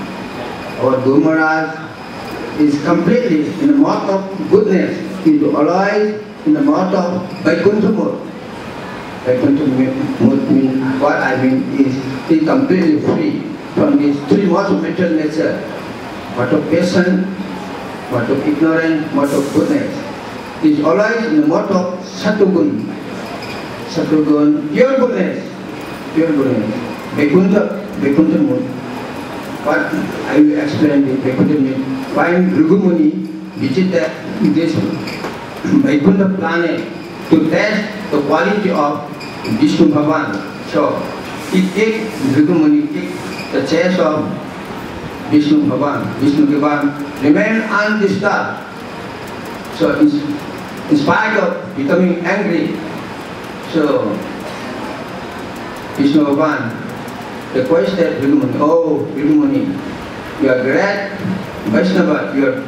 Our Guru Maharaj is completely in the mode of goodness. He is always in the mode of Vaikuntha mode. Vaikuntha mode means, what I mean is, he is completely free from these three modes of material nature. Mode of passion, mode of ignorance, mode of goodness. He is always in the mode of Sattvagun. Sattvagun, pure goodness. Pure goodness. Vaikuntha mode. What I will explain the Vaikuntha mode. When Rugumuni visited this Vaikuntha planet to test the quality of Vishnu Bhavan. So he kicked, Rugumuni kicked the chest of Vishnu Bhavan. Vishnu Bhavan remained undisturbed. So in spite of becoming angry, so Vishnu Bhavan requested Rugumuni, oh Rugumuni, you are great Vaishnava, you are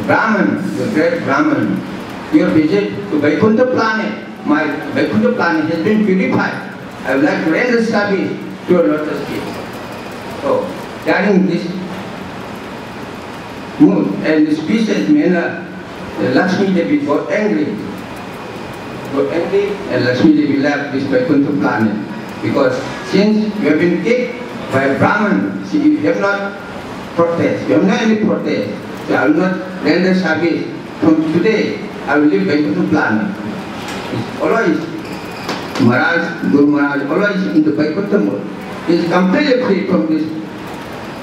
Brahman, you are great Brahman. Your visit to Vaikuntha planet, my Vaikuntha planet has been purified. I would like to render service to your lotus feet. So, during this mood and this peaceful manner, Lakshmi Devi got angry. And Lakshmi Devi left this Vaikuntha planet. Because since you have been kicked by a Brahman, you have not protest, you have not any protest. So I will not render service. From today, I will leave Vaikuntha planet. It's always Maharaj, Guru Maharaj, always in the Vaikuntha mode. He is completely free from this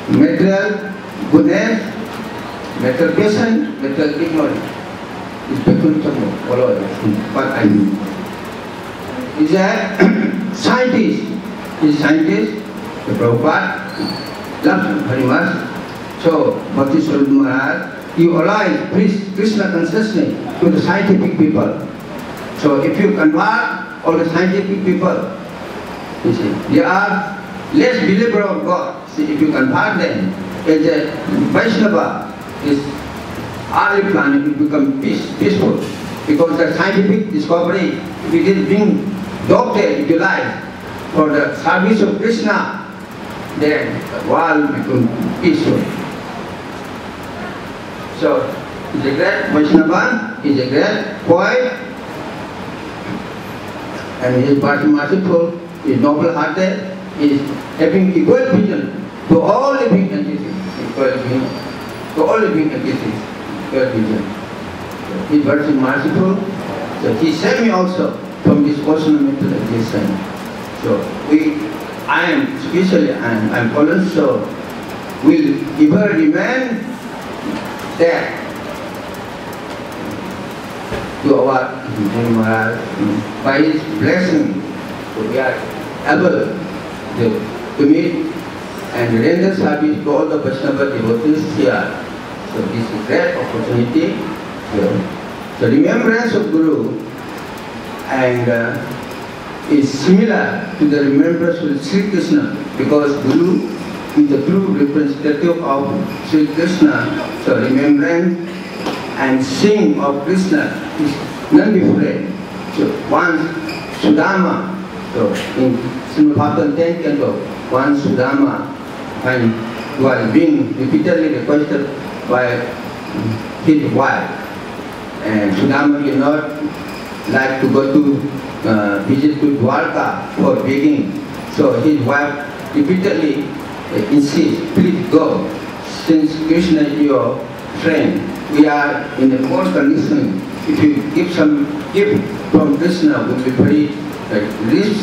material goodness, material passion, material ignorance. It's Vaikuntha mode, always. What I mean. He's a scientist. He's a scientist. The Prabhupada loves him very much. So, Bhakti Svarupa Maharaj, he always preach Krishna consciousness to the scientific people. So if you convert all the scientific people, you see, they are less believer of God. See, if you convert them, as a Vaishnava, this early planet will become peaceful. Because the scientific discovery, if it is being adopted, if you like, for the service of Krishna, then the world will become peaceful. So, he's a great Vaishnava, he's a great poet, and he is very merciful, he is noble-hearted, he is having equal vision to all living entities, equal vision, to all living entities, equal vision. So, he is very merciful, so he saved me also from this ocean of mental existence. So, I am especially, I am fallen, so will ever remain there to our Guru Maharaj. By his blessing, we are able to meet and render service to all the Vaishnava devotees here. So this is a great opportunity. So remembrance of Guru and is similar to the remembrance of Sri Krishna, because Guru is the true representative of Sri Krishna. So remembrance and sing of Krishna is non-different. So once Sudama, so in Srimad Bhagavatam 10th canto, once Sudama, when he was being repeatedly requested by his wife, and Sudama did not like to go to visit to Dwarka for begging. So his wife repeatedly insists, please go, since Krishna is your friend. We are in a poor condition, if you give some gift from Krishna, will be very rich,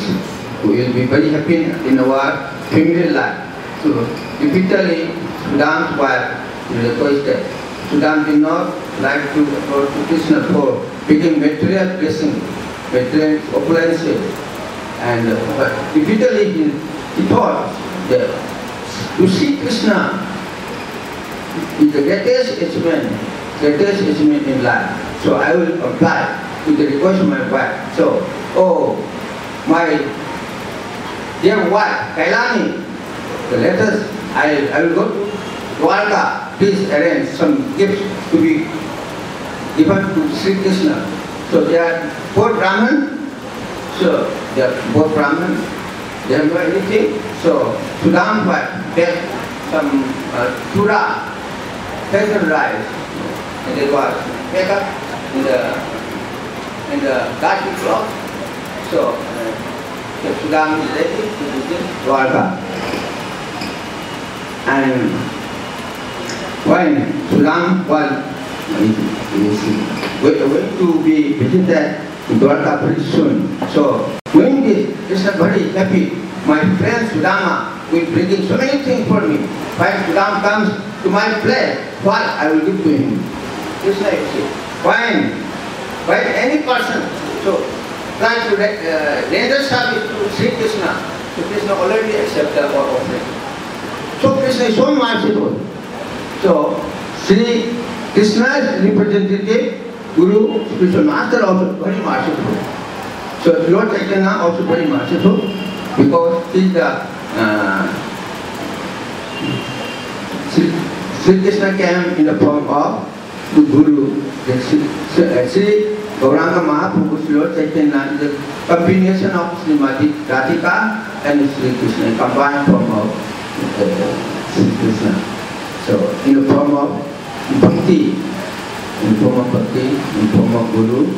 we will be very happy in our family life. So repeatedly, Sudam's wife requested. Sudam did not like to go to Krishna for getting material blessing, material opulences. And repeatedly he thought that to see Krishna is the greatest achievement in life. So I will apply to the request of my wife. So, oh, my dear wife, Kailani, let us, I will go to Dwarka. Please arrange some gifts to be given to Sri Krishna. So they are both Brahman. So they are both Brahman. They have no anything. So Sudam get some chura, peasant rice, and it was make up in the garden cloth. So Sudam is ready to visit Dwarka. And when Sudam was going to be visited in Dwarka pretty soon, so when this is very happy, my friend Sudama will bring in so many things for me. When Sudam comes to my place, what I will give to him? Krishna, you see. When any person try to render service to Sri Krishna, so Krishna already accepted our offering. So Krishna is so merciful. So Sri Krishna's representative, Guru, spiritual master also very merciful. So Lord Chaitanya also very merciful because he is the Sri Krishna came in the form of the Guru. Sri Gauranga Mahaprabhu, Lord Chaitanya is the combination of Srimati Radhika and Sri Krishna, combined form of Sri Krishna. So in the form of Bhakti, in form of Guru.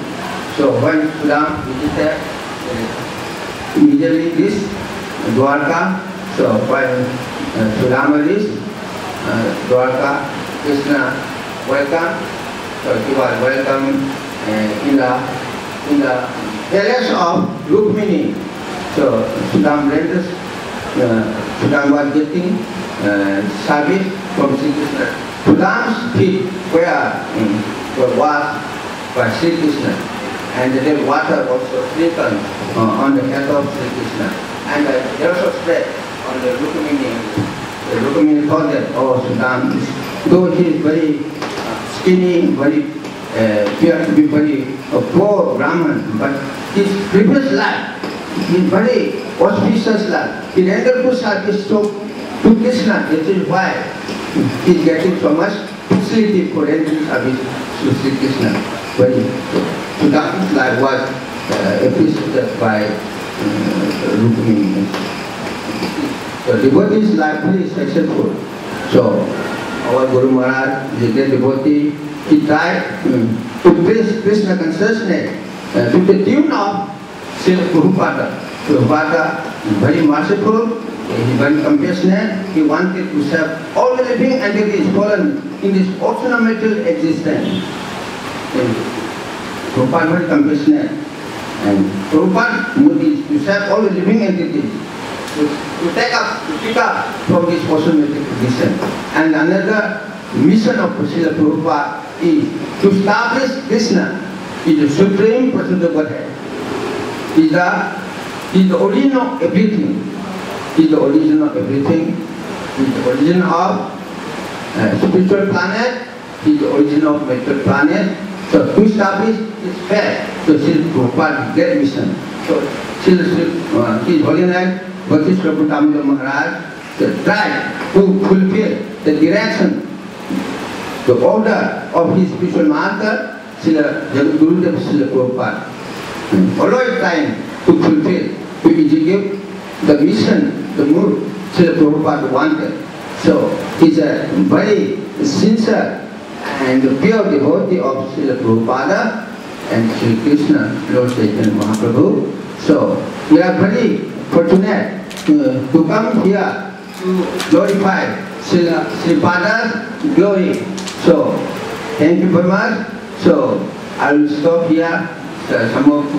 So when Sudam visited, immediately reached Dwarka. So when Sudama reached Dwarka, Krishna welcome. So he was welcome in the palace of Rukmini. So Sudam renders. Sudam was getting service from Sri Krishna. Sudam's feet were washed by Sri Krishna, and the water also sprinkled on the head of Sri Krishna, and there was a spread on the Rukmini. The Rukmini thought that, oh, Sudam, though he is very skinny, very appears to be very poor Brahman, but his previous life, his very auspicious life, he rendered good service to Krishna. This is why he is getting so much facility for rendering service to Sri Krishna. Sudam's life was appreciated by Rukmini. So devotee's life is successful. So our Guru Maharaj is a great devotee. He tried to bring Krishna consciousness to the tune of Srila Prabhupada. Prabhupada is very merciful, he is very compassionate. He wanted to serve all the living entities fallen in this ocean of material existence. Prabhupada is very compassionate, and Prabhupada motives to serve all the living entities, to pick up from this ocean of material existence. And another mission of Srila Prabhupada is to establish Krishna is the supreme person of Godhead. He is the origin of everything. He is the origin of everything. He is the origin of spiritual planet. He is the origin of material planet. So to establish his faith, so Srila Prabhupada's great mission. So His Holiness Bhakti Svarupa Damodara Maharaj tried to fulfill the direction, the order of his spiritual master, Srila Gurudev Srila Prabhupada. Always trying to fulfill, to execute the mission, the mood Srila Prabhupada wanted. So he's a very sincere and pure devotee of Srila Prabhupada and Sri Krishna, Lord Chaitanya Mahaprabhu. So we are very fortunate to come here to glorify Sripada's glory. So thank you very much. So I will stop here. Some of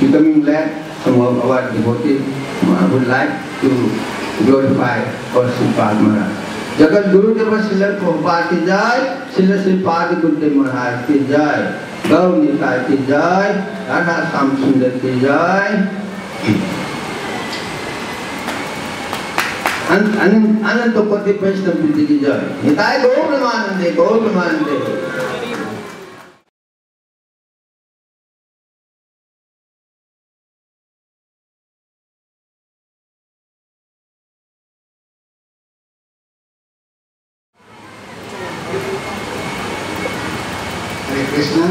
becoming late, some of our devotees would like to glorify our Sripada Maharaj. Jagat Guru Deva Srila Prabhupada ki jai, Srila Sripada Bhakti Maharaj ki jai, Gaur Nitai ki jai, Radha Sam Sundar ki jai, Ananta Pati Vaishnava Priti ki jai. Nitai Gaur Premanande, Gaur Premanande. Hare Krishna.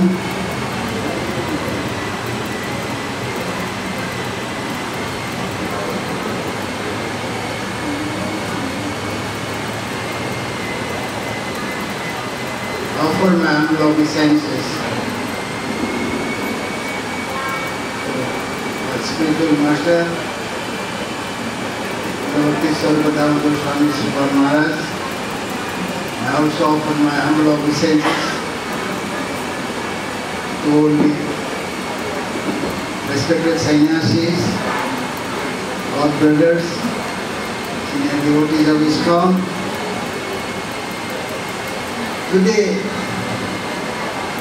Offer my humble obeisances to spiritual master, Bhakti Svarupa Damodara Swami Sripada Maharaj. I also offer my humble obeisances to all the respected sannyasis, all brothers, senior devotees of ISKCON. Today,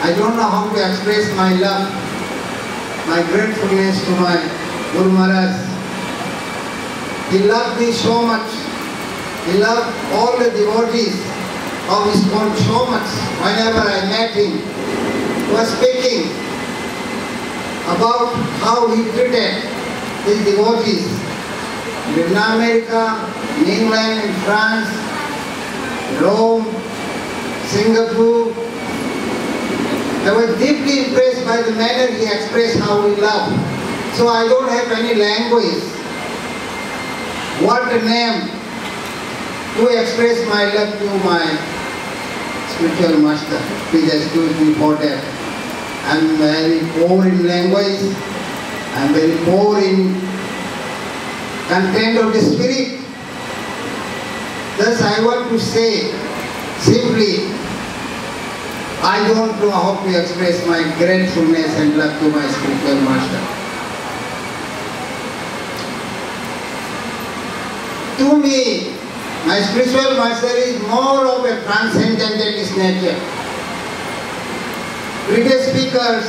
I don't know how to express my love, my gratefulness to my Guru Maharaj. He loved me so much. He loved all the devotees of ISKCON so much. Whenever I met him, he was speaking about how he treated his devotees in America, in England, in France, Rome, Singapore. I was deeply impressed by the manner he expressed how he loved. So I don't have any language. What a name to express my love to my spiritual master. Please excuse me for that. I'm very poor in language. I'm very poor in content of the spirit. Thus I want to say simply, I don't know how to express my gratefulness and love to my spiritual master. To me, my spiritual master is more of a transcendentalist nature. Previous speakers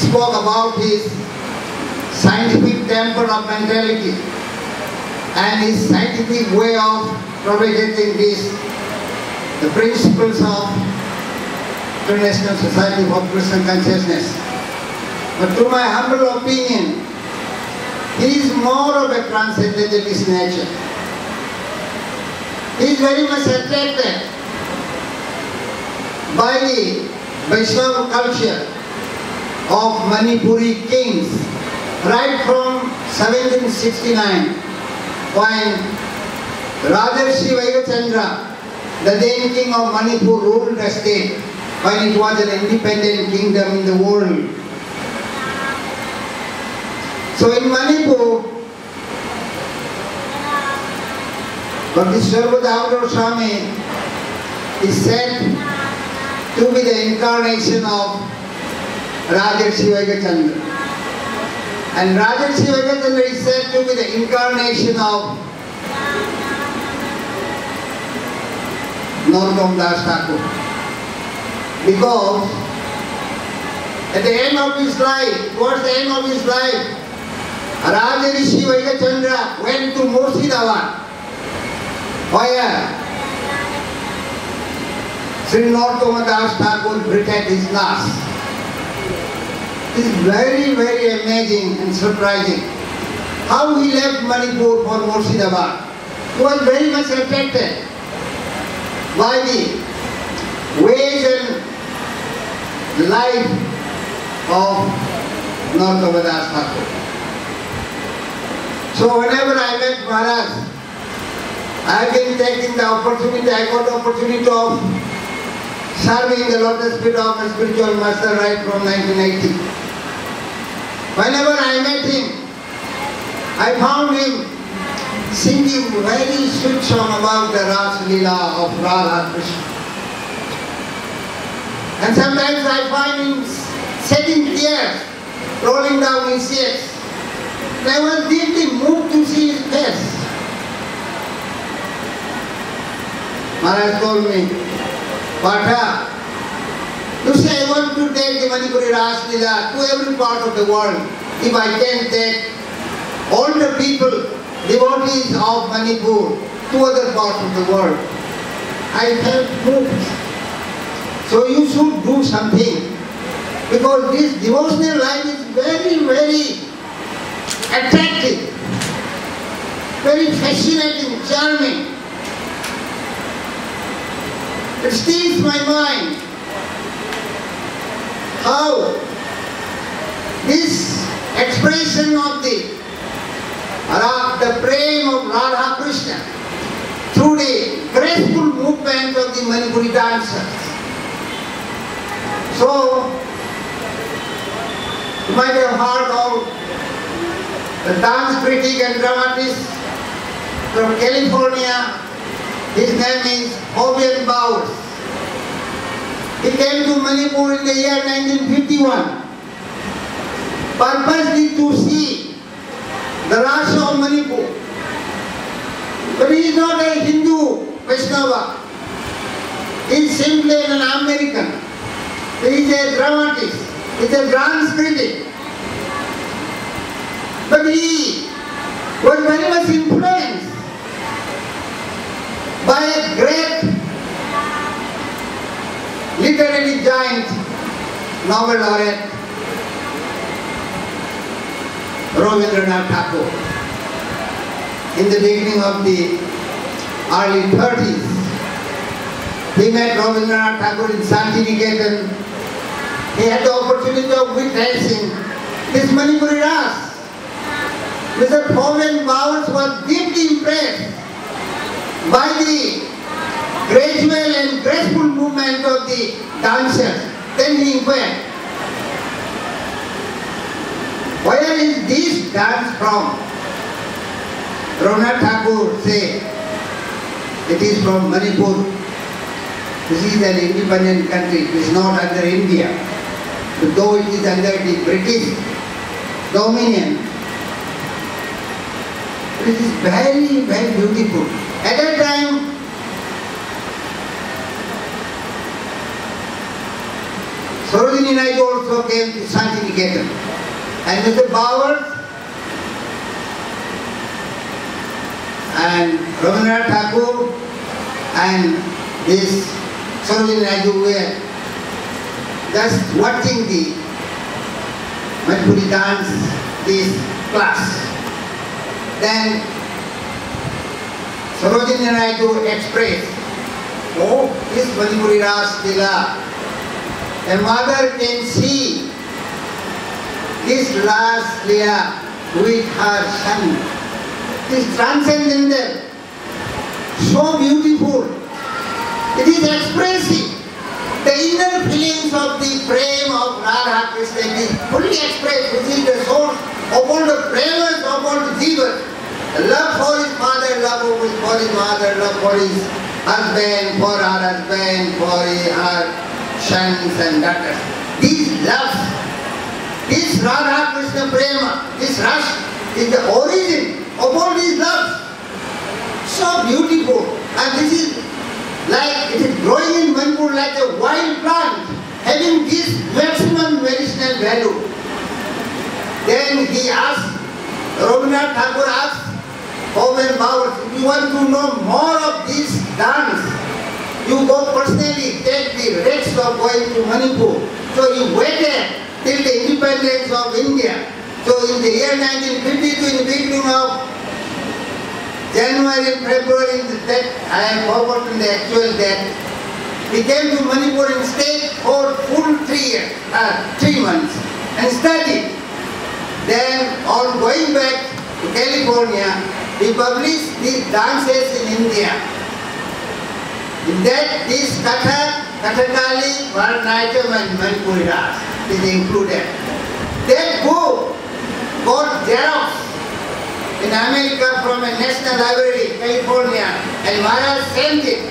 spoke about his scientific temper of mentality and his scientific way of propagating the principles of International Society for Christian Consciousness. But to my humble opinion, he is more of a transcendentalist nature. He is very much attracted by the Vaishnava culture of Manipuri kings right from 1769 when Rajarshi Vaigachandra, the then king of Manipur, ruled the state when it was an independent kingdom in the world. So in Manipur, Bhakti Svarupa Damodara Swami is said to be the incarnation of Rajarshi Vaigachandra. And Rajarshi Vaigachandra is said to be the incarnation of Narottam Das Thakur. Because at the end of his life, towards the end of his life, Rajarshi Vaigachandra went to Murshidabad, where Srila Das Thakur breathed his last. It is very, very amazing and surprising how he left Manipur for Murshidabad. He was very much attracted by the ways and life of Narottam Das Thakur. So whenever I met Maharaj, I have been taking the opportunity, I got the opportunity of serving the lotus feet of my spiritual master right from 1980. Whenever I met him, I found him singing very sweet song about the Ras Leela of Radha Krishna. And sometimes I find him shedding tears, rolling down his ears. I was deeply moved to see his face. Maharaj told me, Pata, you say I want to take the Manipuri Ras Leela to every part of the world. If I can take all the people, devotees of Manipur, to other parts of the world, I felt moved. So you should do something, because this devotional life is very, very attractive, very fascinating, charming. It steals my mind how this expression of the prema of Radha Krishna through the graceful movement of the Manipuri dancers. So, you might have heard of the dance critic and dramatist from California. His name is Bhakti Bowers. He came to Manipur in the year 1951, purposely to see the Rasa of Manipur. But he is not a Hindu Vaishnava. He is simply an American. He is a dramatist. He is a dance critic. But he was very much influenced by a great literary giant, Nobel laureate, Rabindranath Tagore. In the beginning of the early 30s, he met Rabindranath Tagore in Santiniketan. He had the opportunity of witnessing this Manipuri Ras. Mr. Bhakti Bowers was deeply impressed by the gradual and graceful movement of the dancers. Then he inquired, where is this dance from? Rabindranath Tagore said, it is from Manipur. This is an independent country. It is not under India. Though it is under the British dominion, it is very, very beautiful. At that time, Sarojini Naidu also came to Santiniketan. And Mr. Bowers and Rabindranath Tagore and this Sarojini Naidu were just watching the Manipuri dance, this class. Then Sarojini Naidu expressed, oh, this Manipuri Ras Leela, a mother can see this Ras Leela with her son. It is transcendental, so beautiful. It is expressive. The inner feelings of the prema of Radha Krishna is fully expressed, which is the source of all the premas of all the jivas. Love for his father, love for his mother, love for his husband, for her husband, for her sons and daughters. These loves, this Radha Krishna prema, this rush is the origin of all these loves. So beautiful. And this is like, it is growing in Manipur like a wild plant, having this maximum medicinal value. Then he asked, Rabindranath Tagore asked Bhakti Bowers, if you want to know more of this dance, you go personally take the risk of going to Manipur. So he waited till the independence of India. So in the year 1952, in the beginning of January and February, that I have forgotten the actual date, he came to Manipur and stayed for full 3 months and studied. Then on going back to California, he published these dances in India. In that, this Kathak, Kathakali, Bharatanatyam and Manipuri Ras is included. That book got Xerox in America from a national library, California, and Maharaj sent it.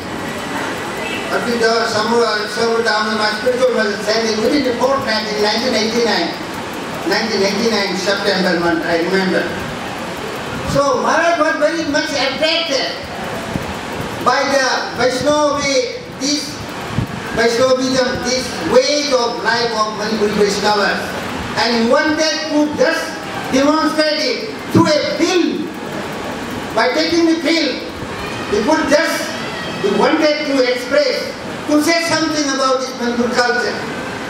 Bhakti Svarupa Damodara, my spiritual mother, said it within a fortnight in 1989 September month, I remember. So Maharaj was very much attracted by the Vaishnavism, this way of life of Manipuri Vaishnavas, and he wanted to just demonstrate it through a film. By taking the film, he wanted to express, to say something about this Manipur culture.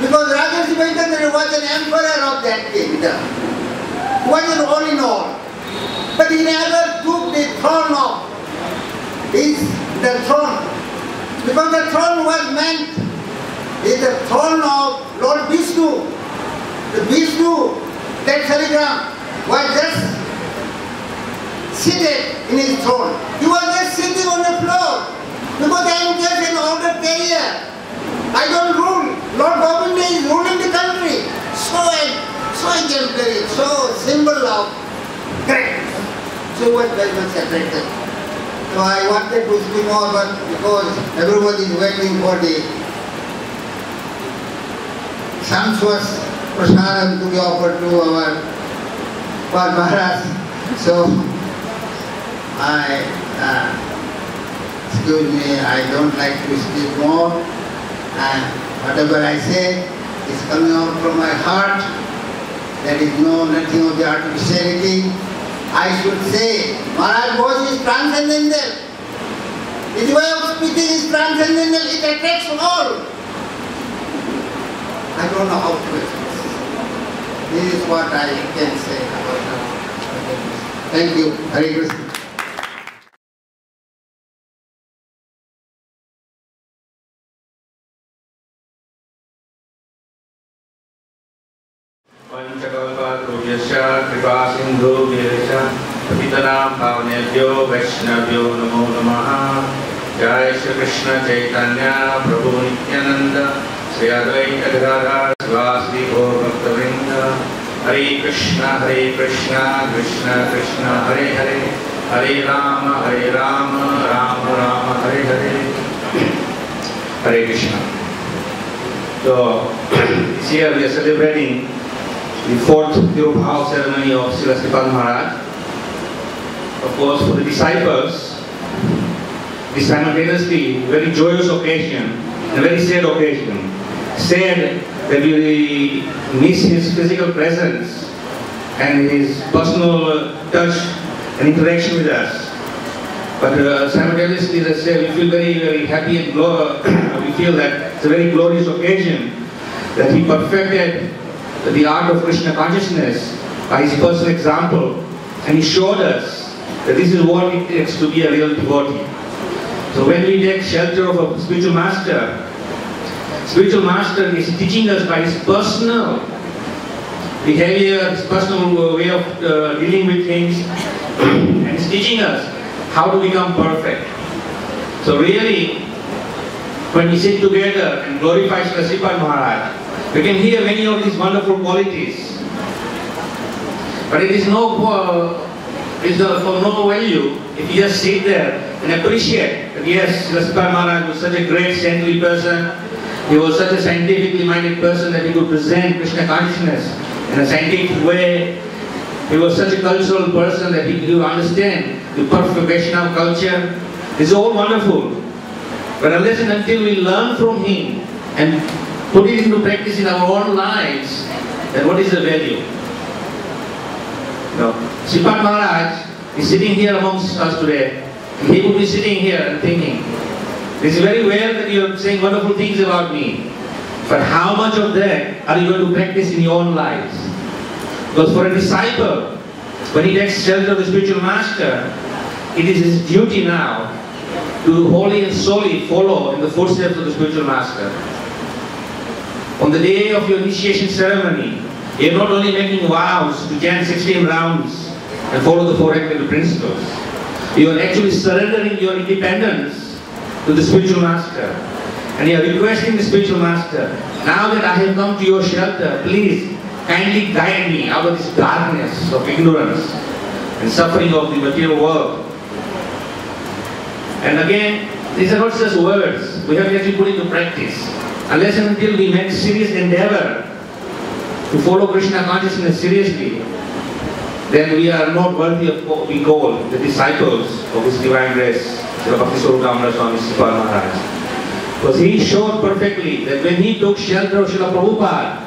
Because Rajarsi Vaishnav was an emperor of that kingdom. He wasn't all in all. But he never took the throne of the throne. Because the throne was meant is the throne of Lord Vishnu. The Vishnu, that Saligram, was just seated in his throne. He was just sitting on the floor. Because I am just an order carrier. I don't rule. Lord Govinda is ruling the country. So exemplary, so symbol of greatness. So he was very much attracted. So I wanted to speak more, but because everybody is waiting for the sumptuous prasadam to be offered to our Maharaj. So excuse me, I don't like to speak more. And whatever I say is coming out from my heart. There is nothing of the artificiality. I should say, Maharaj voice is transcendental. His way of speaking is transcendental. It attracts all. I don't know how to express. This is what I can say about that. Thank you. Hare Krishna. कृपा सिंधु पतितनां पावनेभ्यो वैष्णव्यो नमो नमः। जय श्री कृष्ण चैतन्य प्रभु नित्यानंद श्री अद्वैत गदाधर शिवासादि गौर भक्तवृंद। हरे कृष्ण कृष्ण कृष्ण हरे हरे, हरे राम राम राम हरे हरे। हरे Krishna. So this year we are celebrating the fourth Tirubhav ceremony of Srila Sripada Maharaj. Of course, for the disciples, this simultaneously very joyous occasion and a very sad occasion. Sad that we miss his physical presence and his personal touch and interaction with us. But simultaneously, as I say, we feel very, very happy and we feel that it's a very glorious occasion that he perfected the art of Krishna consciousness by his personal example, and he showed us that this is what it takes to be a real devotee. So when we take shelter of a spiritual master is teaching us by his personal behavior, his personal way of dealing with things, and he's teaching us how to become perfect. So really, when we sit together and glorify Srila Sripada Maharaj, we can hear many of these wonderful qualities. But it is of no value if you just sit there and appreciate that yes, Srila Sripada Maharaj was such a great saintly person, he was such a scientifically minded person that he could present Krishna consciousness in a scientific way. He was such a cultural person that he could understand the perfect Vaishnava culture. It's all wonderful. But unless and until we learn from him and put it into practice in our own lives, then what is the value? No. Sripada Maharaj is sitting here amongst us today, and he would be sitting here and thinking, this is very well that you are saying wonderful things about me, but how much of that are you going to practice in your own lives? Because for a disciple, when he takes shelter of the spiritual master, it is his duty now to wholly and solely follow in the footsteps of the spiritual master. On the day of your initiation ceremony, you are not only making vows to chant 16 rounds and follow the 4 ethical principles, you are actually surrendering your independence to the spiritual master. And you are requesting the spiritual master, now that I have come to your shelter, please kindly guide me out of this darkness of ignorance and suffering of the material world. And again, these are not just words. we have to actually put into practice. Unless and until we make serious endeavor to follow Krishna consciousness seriously, then we are not worthy of what we call the disciples of His Divine Grace, Srila Bhakti Svarupa Damodara Swami Maharaj. Because he showed perfectly that when he took shelter of Srila Prabhupada,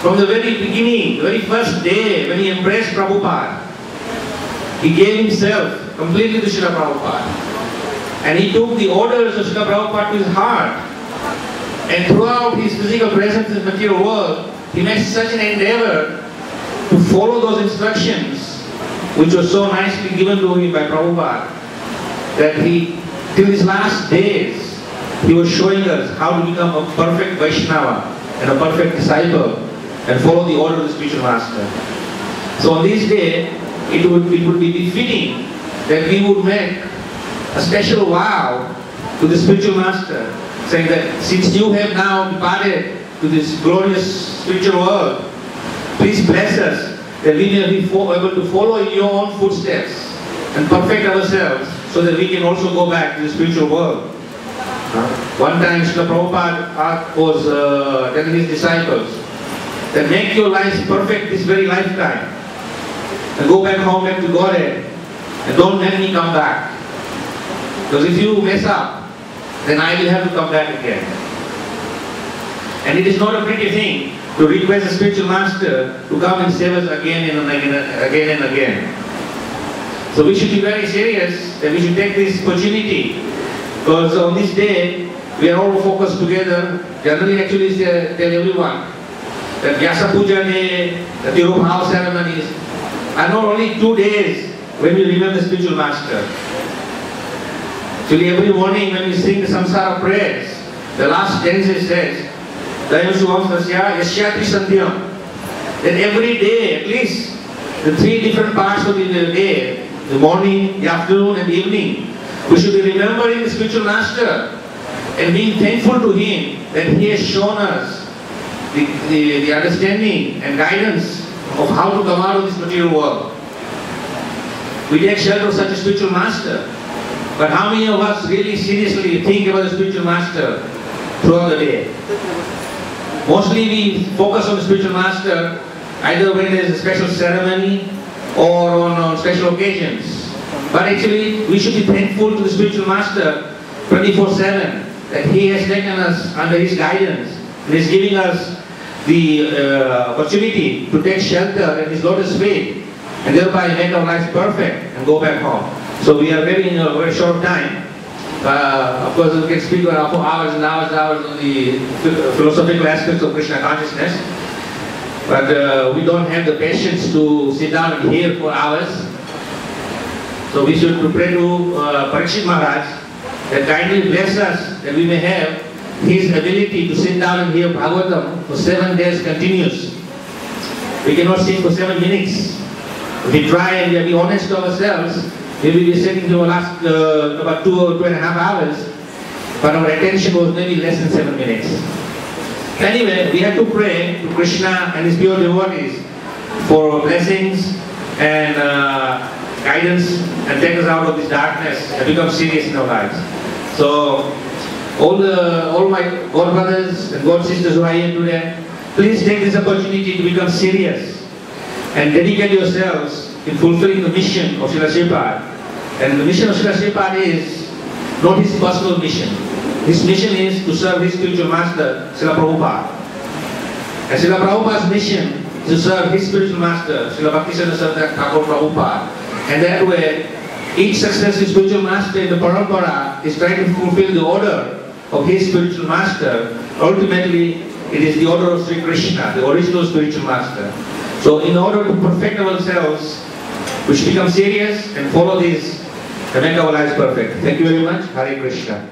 from the very beginning, the very first day when he embraced Prabhupada, he gave himself completely to Srila Prabhupada. And he took the orders of Srila Prabhupada to his heart. And throughout his physical presence in the material world, he made such an endeavor to follow those instructions which were so nicely given to him by Prabhupada, that he, till his last days, he was showing us how to become a perfect Vaishnava and a perfect disciple and follow the order of the spiritual master. So on this day, it would be befitting that we would make a special vow to the spiritual master, saying that since you have now departed to this glorious spiritual world, please bless us that we may be able to follow in your own footsteps and perfect ourselves so that we can also go back to the spiritual world. One time Srila Prabhupada was telling his disciples that make your lives perfect this very lifetime and go back home, back to Godhead, and don't let me come back. Because if you mess up, then I will have to come back again. And it is not a pretty thing to request a spiritual master to come and save us again and again. So we should be very serious that we should take this opportunity, because on this day we are all focused together. Generally, actually, tell everyone that Vyasa Puja Day, the Tirubhav ceremonies are not only 2 days when we remember the spiritual master. Actually, every morning when we sing the samsara prayers, the last stanza says, then every day, at least the 3 different parts of the day, the morning, the afternoon and the evening, we should be remembering the spiritual master and being thankful to him that he has shown us the understanding and guidance of how to come out of this material world. We take shelter of such a spiritual master, but how many of us really seriously think about the spiritual master throughout the day? Mostly we focus on the spiritual master either when there is a special ceremony or on special occasions. But actually we should be thankful to the spiritual master 24/7 that he has taken us under his guidance and is giving us the opportunity to take shelter in his lotus feet and thereby make our lives perfect and go back home. So we are very in a very short time. Of course, we can speak for hours and hours and hours on the philosophical aspects of Krishna consciousness, but we don't have the patience to sit down and hear for hours. So we should pray to Parikshit Maharaj that kindly bless us that we may have his ability to sit down and hear Bhagavatam for 7 days continuous. We cannot sit for 7 minutes. If we try and be honest to ourselves, we will be sitting for last about 2 or 2.5 hours, but our attention was maybe less than 7 minutes. Anyway, we have to pray to Krishna and his pure devotees for blessings and guidance and take us out of this darkness and become serious in our lives. So, all my God brothers and God sisters who are here today, please take this opportunity to become serious and dedicate yourselves in fulfilling the mission of Srila Sripada. And the mission of Srila Sripada is not his personal mission. His mission is to serve his spiritual master, Srila Prabhupada. And Srila Prabhupada's mission is to serve his spiritual master, Srila Bhakti Svarupa Prabhupada. And that way, each successive spiritual master in the parampara is trying to fulfill the order of his spiritual master. Ultimately, it is the order of Sri Krishna, the original spiritual master. So in order to perfect ourselves, we should become serious and follow this and make our lives perfect. Thank you very much. Hare Krishna.